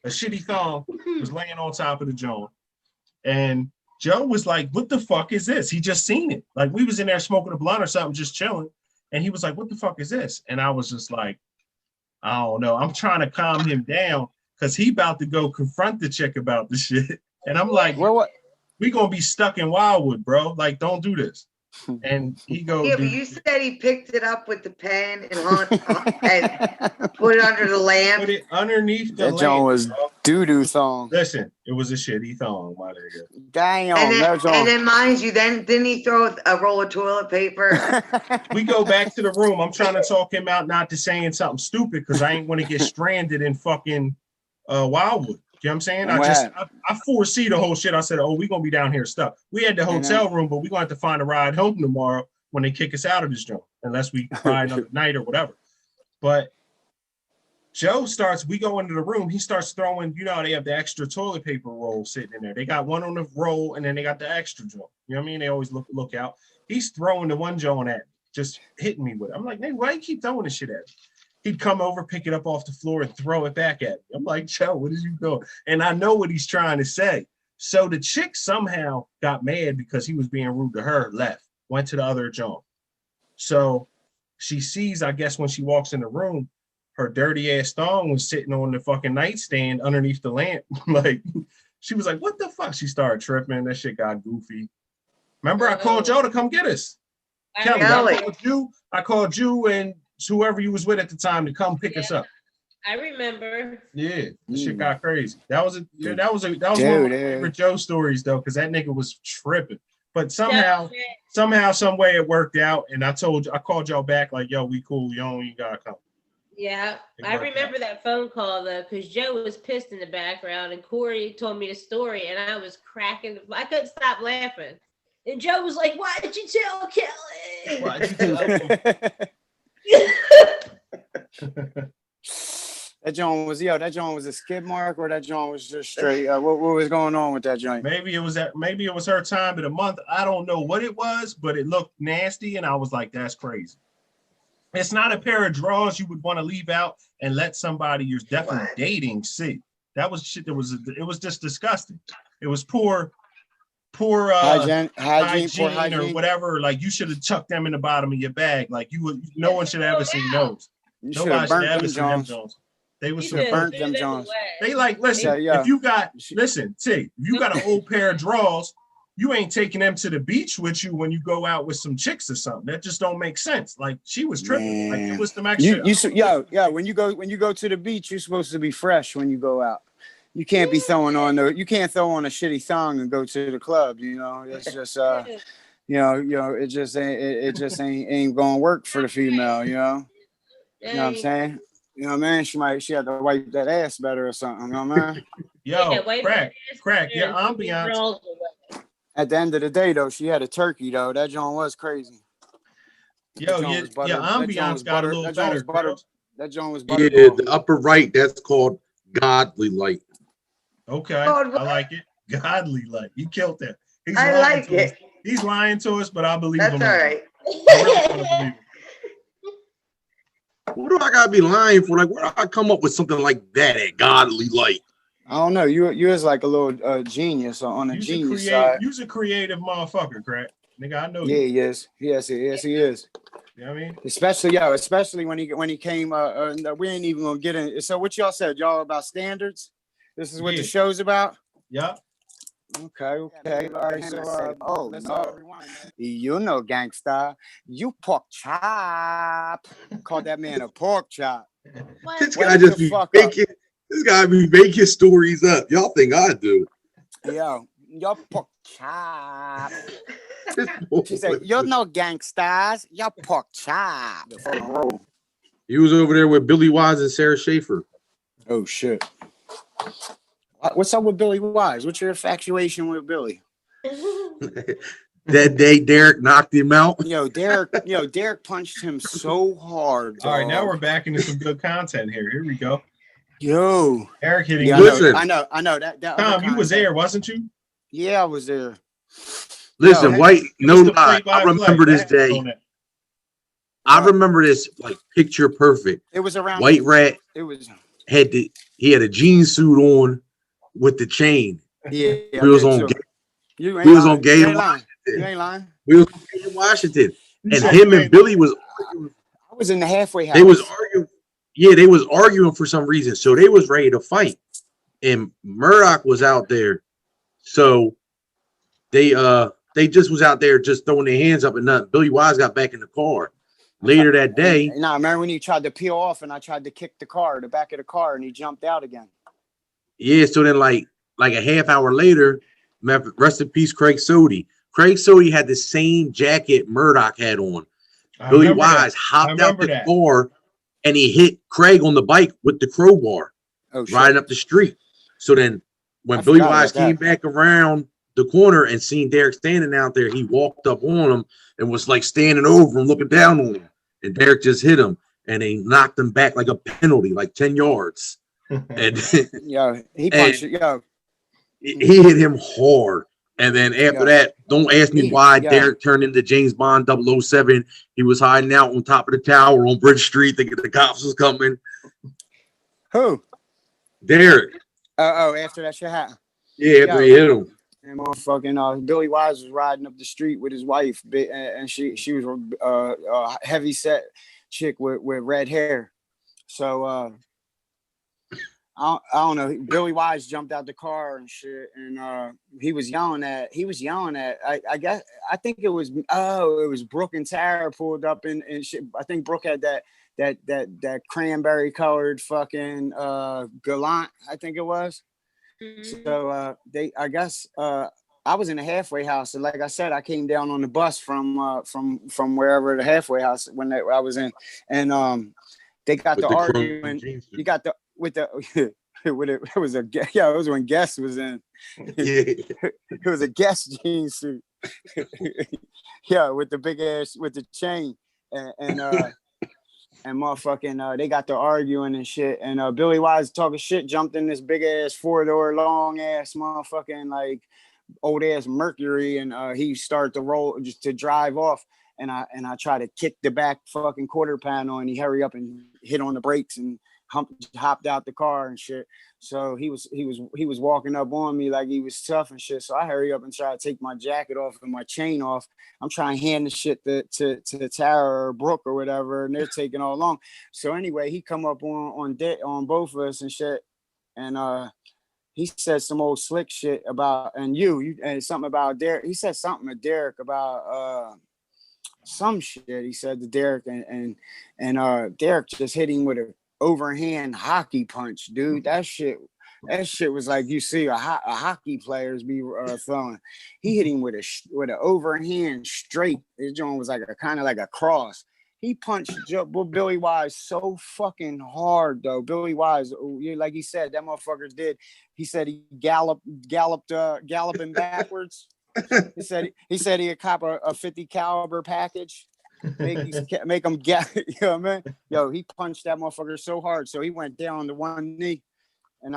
A shitty thong was laying on top of the joint. And Joe was like, what the fuck is this? He just seen it. Like we was in there smoking a blunt or something, just chilling. And he was like, what the fuck is this? And I was just like, I don't know. I'm trying to calm him down because he about to go confront the chick about the shit. And I'm like, what? We gonna be stuck in Wildwood, bro. Like, don't do this. And he goes, yeah, but you said he picked it up with the pen and put it under the lamp. Put it underneath the lamp. That John was doo-doo thong. Listen, it was a shitty thong, my nigga. Damn. And then mind you, then didn't he throw a roll of toilet paper? We go back to the room. I'm trying to talk him out not to saying something stupid because I ain't want to get stranded in fucking Wildwood. You know what I'm saying? And what happened? I foresee the whole shit. I said, oh, we're gonna be down here stuck. We had the hotel room, but we're gonna have to find a ride home tomorrow when they kick us out of this joint, unless we ride another night or whatever. But Joe starts, we go into the room, he starts throwing, you know, they have the extra toilet paper roll sitting in there. They got one on the roll and then they got the extra joint. You know what I mean? They always look out. He's throwing the one joint at me, just hitting me with it. I'm like, man, why you keep throwing this shit at me? He'd come over, pick it up off the floor and throw it back at me. I'm like, Joe, what is you doing? And I know what he's trying to say. So the chick somehow got mad because he was being rude to her, left, went to the other joint. So she sees, I guess, when she walks in the room, her dirty ass thong was sitting on the fucking nightstand underneath the lamp. Like, she was like, what the fuck? She started tripping. That shit got goofy. Remember, I called Joe to come get us. Kelly, I called you and whoever you was with at the time to come pick us up. I remember. Yeah, the shit got crazy. That was one of my favorite Joe stories though, because that nigga was tripping. But somehow, some way it worked out. And I called y'all back like, yo, we cool. You don't even gotta come. Yeah, I remember that phone call though, because Joe was pissed in the background, and Corey told me the story, and I was cracking. I couldn't stop laughing, and Joe was like, "Why did you tell Kelly? Why'd you tell him?" That joint was a skid mark, or that joint was just straight. What was going on with that joint? Maybe it was her time of the month. I don't know what it was, but it looked nasty, and I was like, "That's crazy." It's not a pair of drawers you would want to leave out and let somebody you're definitely dating see. That was shit. It was just disgusting. It was poor hygiene or whatever. Like, you should have chucked them in the bottom of your bag. Like, no one should have ever seen those. Nobody should ever seen them Jones. They was burnt them Jones. They like, listen, if you got an old pair of drawers, you ain't taking them to the beach with you when you go out with some chicks or something. That just don't make sense. Like, she was tripping. Like, it was the max. When you go to the beach, you're supposed to be fresh when you go out. You can't be throw on a shitty thong and go to the club. You know, it's just it just ain't gonna work for the female. You know what I'm saying? You know what I mean? She had to wipe that ass better or something. You know what I mean? Yo, crack, your ambiance. At the end of the day, though, she had a turkey, though. That joint was crazy. Yo, your ambiance got a little better. That joint was butter. Yeah, the upper right, that's called godly light. Okay, I like it. Godly light. You killed that. I like it. He's lying to us, but I believe him. That's all right. I really believe him. What do I gotta be lying for? Like, where do I come up with something like that at godly light? I don't know. You was like a little genius on the genius side. You's a creative motherfucker, Crack. Nigga, I know you. Yeah, he is. Yes, he is. You know what I mean? Especially when he came. We ain't even gonna get in. So what y'all said? Y'all about standards? This is what the show's about? Yeah. Okay. All right. So, you know, gangsta, you pork chop. Called that man a pork chop. This guy just be making. This guy be making stories up. Y'all think I do? Yo, pork chop. She said, "You're no gangsters. You're pork chop." He was over there with Billy Wise and Sarah Schaefer. Oh shit. What's up with Billy Wise? What's your infatuation with Billy? That day Derek knocked him out. Derek punched him so hard. All right, now we're back into some good content here. Here we go. Yo, Eric hitting. Yeah, listen, I know. That Tom, you was there, wasn't you? Yeah, I was there. Listen, no lie. I remember this day. I remember this like picture perfect. It was around White Rat. It was he had a jean suit on with the chain. Yeah, we was on. We was on Gay in Washington. You ain't lying. We was on Gay in Washington, and him and Billy was. I was in the halfway house. They was arguing. Yeah, they was arguing for some reason, so they was ready to fight, and Murdoch was out there, so they just was out there just throwing their hands up and nothing. Billy Wise got back in the car later that day. Nah, remember when he tried to peel off and I tried to kick the back of the car, and he jumped out again. Yeah, so then like a half hour later, rest in peace, Craig Sody. Craig Sody had the same jacket Murdoch had on. Billy Wise hopped out the car and he hit Craig on the bike with the crowbar, riding up the street. So then when I Billy forgot Wise about that. came back around the corner and seen Derek standing out there, he walked up on him and was like standing over him, looking down on him. And Derek just hit him and he knocked him back like a penalty, like 10 yards. And Yo, he punched it. Yo, he hit him hard. And then after that, don't ask me why Derek turned into James Bond 007. He was hiding out on top of the tower on Bridge Street thinking the cops was coming. Who? Derek. Oh, after that shit happened. Yeah, after he hit him. And motherfucking Billy Wise was riding up the street with his wife, and she was a heavy set chick with red hair. So I don't know. Billy Wise jumped out the car and shit, and he was yelling at. I guess I think it was Brooke and Tara pulled up and shit. I think Brooke had that cranberry colored fucking Galant. I think it was. Mm-hmm. So I was in a halfway house, and like I said, I came down on the bus from wherever the halfway house I was in, and they got to arguing. You got the with the it was a it was when Guest was in. It was a Guest jean suit. With the big ass with the chain and motherfucking they got to arguing and shit, and Billy Wise talking shit jumped in this big ass 4-door long ass motherfucking like old ass Mercury, and he started to roll just to drive off, and I try to kick the back fucking quarter panel, and he hurry up and hit on the brakes and hopped out the car and shit. So he was walking up on me like he was tough and shit. So I hurry up and try to take my jacket off and my chain off. I'm trying to hand the shit to Tara or Brooke or whatever, and they're taking all along. So anyway, he come up on both of us and shit, and he said some old slick shit about and something about Derek. He said something to Derek about some shit. He said to Derek, and Derek just hit him with a overhand hockey punch, dude. That shit was like you see a hockey players be throwing. He hit him with an overhand straight. His joint was like a kind of like a cross. He punched Billy Wise so fucking hard though. Billy Wise, like he said, that motherfucker did. He said he galloping backwards. He said he had cop a 50 caliber package. Make him get, you know what I mean? Yo, he punched that motherfucker so hard, so he went down to one knee, and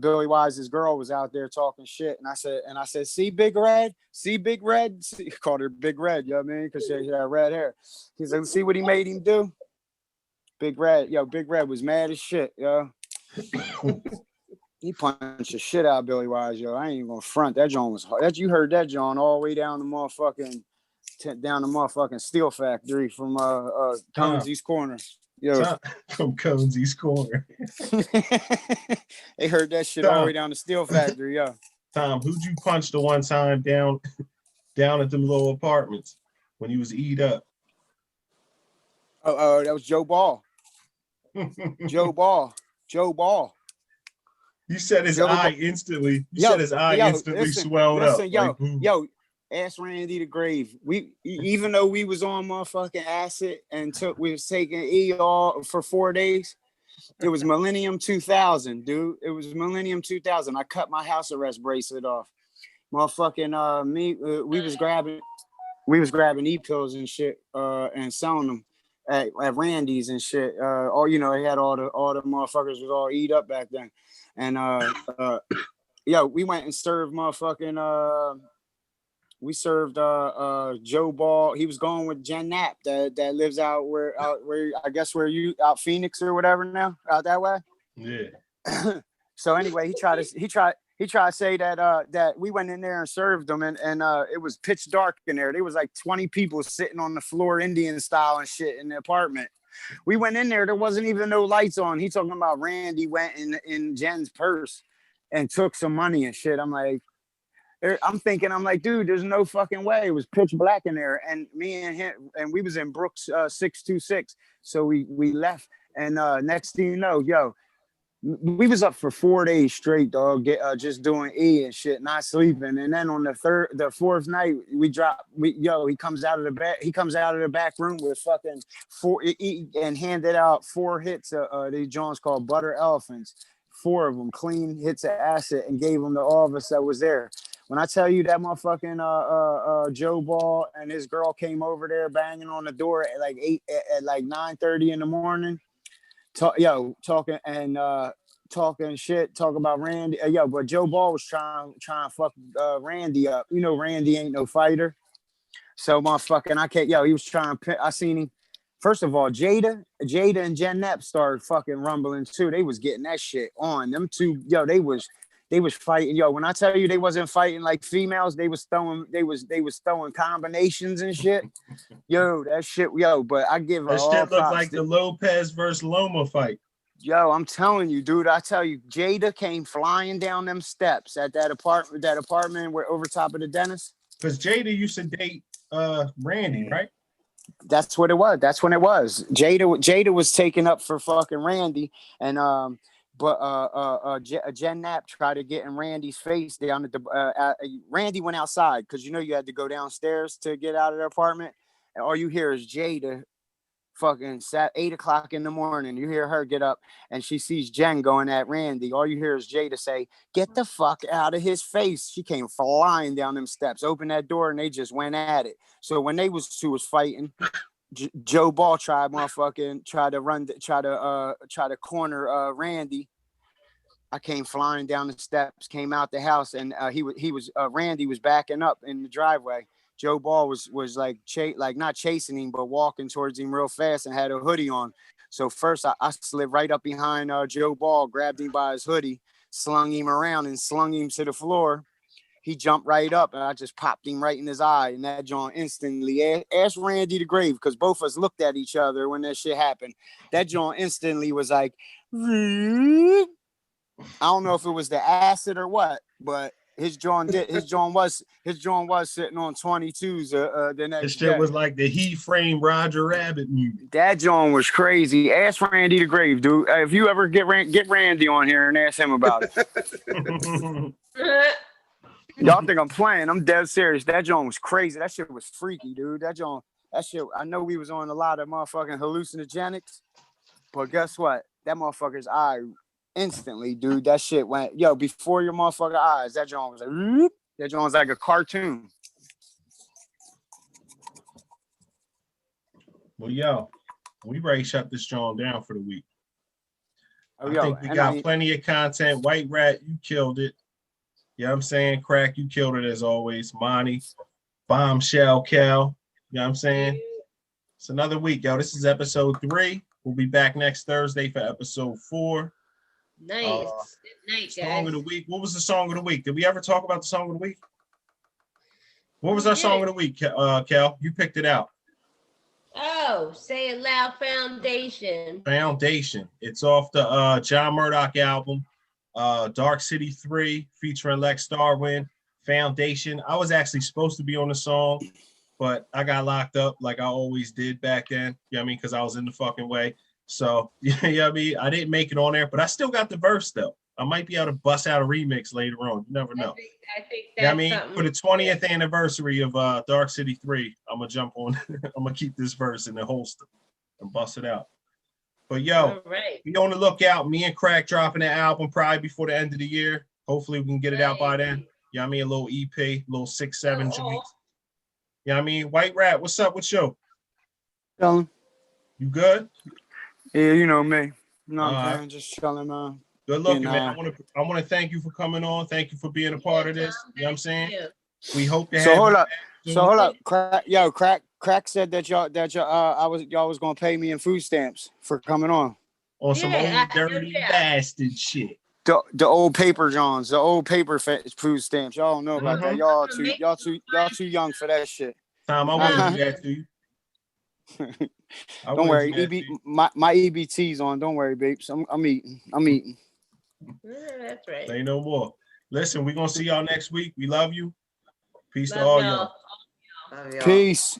Billy Wise's girl was out there talking shit, and I said, see Big Red, he called her Big Red, you know what I mean? Because she had red hair. He's like, see what he made him do? Big Red was mad as shit, yo. He punched the shit out of Billy Wise, yo. I ain't even gonna front. That joint was hard. You heard that joint all the way down the motherfucking steel factory from Conesy's Corner. Yo. From Conesy's Corner. They heard that shit all the way down the steel factory, yo. Tom, who'd you punch the one time down at them little apartments when he was eat up? Oh, that was Joe Ball. Joe Ball. You said his eye instantly. Instantly swelled up. Yo, ask Randy the Grave. Even though we was on motherfucking acid and we was taking E all for 4 days, it was Millennium 2000, dude. It was Millennium 2000. I cut my house arrest bracelet off. Motherfucking we was grabbing E-pills and shit and selling them at Randy's and shit. He had all the motherfuckers was all eat up back then. And we went and served motherfucking we served Joe Ball. He was going with Jen Knapp that lives out where I guess where you out Phoenix or whatever now, out that way. Yeah. So anyway, he tried to say that we went in there and served them, and it was pitch dark in there. There was like 20 people sitting on the floor Indian style and shit in the apartment. We went in there wasn't even no lights on. He talking about Randy went in Jen's purse and took some money and shit. I'm like, dude, there's no fucking way. It was pitch black in there, and me and him, and we was in Brooks 626. So we left, and next thing you know, yo, we was up for 4 days straight, dog, just doing E and shit, not sleeping. And then on the fourth night, he comes out of the back room with fucking and handed out 4 hits of these Jones called Butter Elephants. 4 of them clean hits of acid and gave them to all of us that was there. When I tell you that motherfucking Joe Ball and his girl came over there banging on the door at like 9:30 in the morning, talking shit, talking about Randy. But Joe Ball was trying to fuck Randy up. You know, Randy ain't no fighter. So motherfucking, he was trying to, I seen him. First of all, Jada and Jen Knapp started fucking rumbling too. They was getting that shit on. Them two, they was fighting. When I tell you they wasn't fighting like females, they was throwing combinations and shit. That shit, but I give her That all shit looked props like the Lopez versus Loma fight. I'm telling you, dude. I tell you, Jada came flying down them steps at that apartment where over top of the dentist. Because Jada used to date Randy, right? That's what it was. That's when it was. Jada was taken up for fucking Randy, and Jen Knapp tried to get in Randy's face down at the. Randy went outside because you had to go downstairs to get out of the apartment, and all you hear is Jada. Fucking 8 o'clock in the morning, you hear her get up and she sees Jen going at Randy. All you hear is Jada say, "Get the fuck out of his face." She came flying down them steps, opened that door, and they just went at it. So when they was fighting, Joe Ball tried to corner Randy. I came flying down the steps, came out the house, and Randy was backing up in the driveway. Joe Ball was like not chasing him, but walking towards him real fast and had a hoodie on. So first I slid right up behind Joe Ball, grabbed him by his hoodie, slung him around and slung him to the floor. He jumped right up and I just popped him right in his eye. And that John instantly asked Randy the grave because both of us looked at each other when that shit happened. That John instantly was like, I don't know if it was the acid or what, but his John was sitting on 22s the next This shit day. was like the He Framed Roger Rabbit movie. That John was crazy. Ask Randy the Grave, dude. If you ever get Randy on here and ask him about it. Y'all think I'm playing? I'm dead serious. That John was crazy. That shit was freaky, dude. That shit. I know we was on a lot of motherfucking hallucinogenics, but guess what? That motherfucker's eye. Instantly, dude, that shit went, before your motherfucking eyes. That John was like, whoop. That John was like a cartoon. Well, we ready to shut this John down for the week. I think we got plenty of content. White Rat, you killed it. You know what I'm saying? Crack, you killed it as always. Monnie, Bombshellkel. You know what I'm saying? It's another week, yo. This is episode 3. We'll be back next Thursday for episode 4. Nice. Good night, guys. Song of the week. What was the song of the week? Did we ever talk about the song of the week? What was our song of the week, Kel? You picked it out. Oh, Say It Loud Foundation. Foundation. It's off the John Murdoch album, Dark City 3, featuring Lex Starwin. Foundation. I was actually supposed to be on the song, but I got locked up like I always did back then. You know what I mean? Because I was in the fucking way. So, you know what I mean? I didn't make it on there, but I still got the verse, though. I might be able to bust out a remix later on. You never know. I think that's, you know what I mean? For the 20th anniversary of Dark City 3, I'm going to jump on. I'm going to keep this verse in the holster and bust it out. But, be on the lookout. Me and Crack dropping the album probably before the end of the year. Hopefully, we can get it out by then. You know what I mean? A little EP, a little 6-7 joints. You know what I mean? White Rat, what's up with you? Chilling. You good? Yeah, you know me. No, I'm saying, just chilling, man. Good looking, man. I want to thank you for coming on. Thank you for being a part of this. You know what I'm saying? We hope to have hold up. Crack said that y'all was gonna pay me in food stamps for coming on. On some old dirty bastard shit. The old paper Johns, the old paper food stamps. Y'all don't know about that. Y'all too young for that shit. Tom, I want to do that to you. Don't worry, my EBT's on. Don't worry, babes. I'm eating. That's right. Say no more. Listen, we're gonna see y'all next week. We love you. Peace to all y'all. Peace.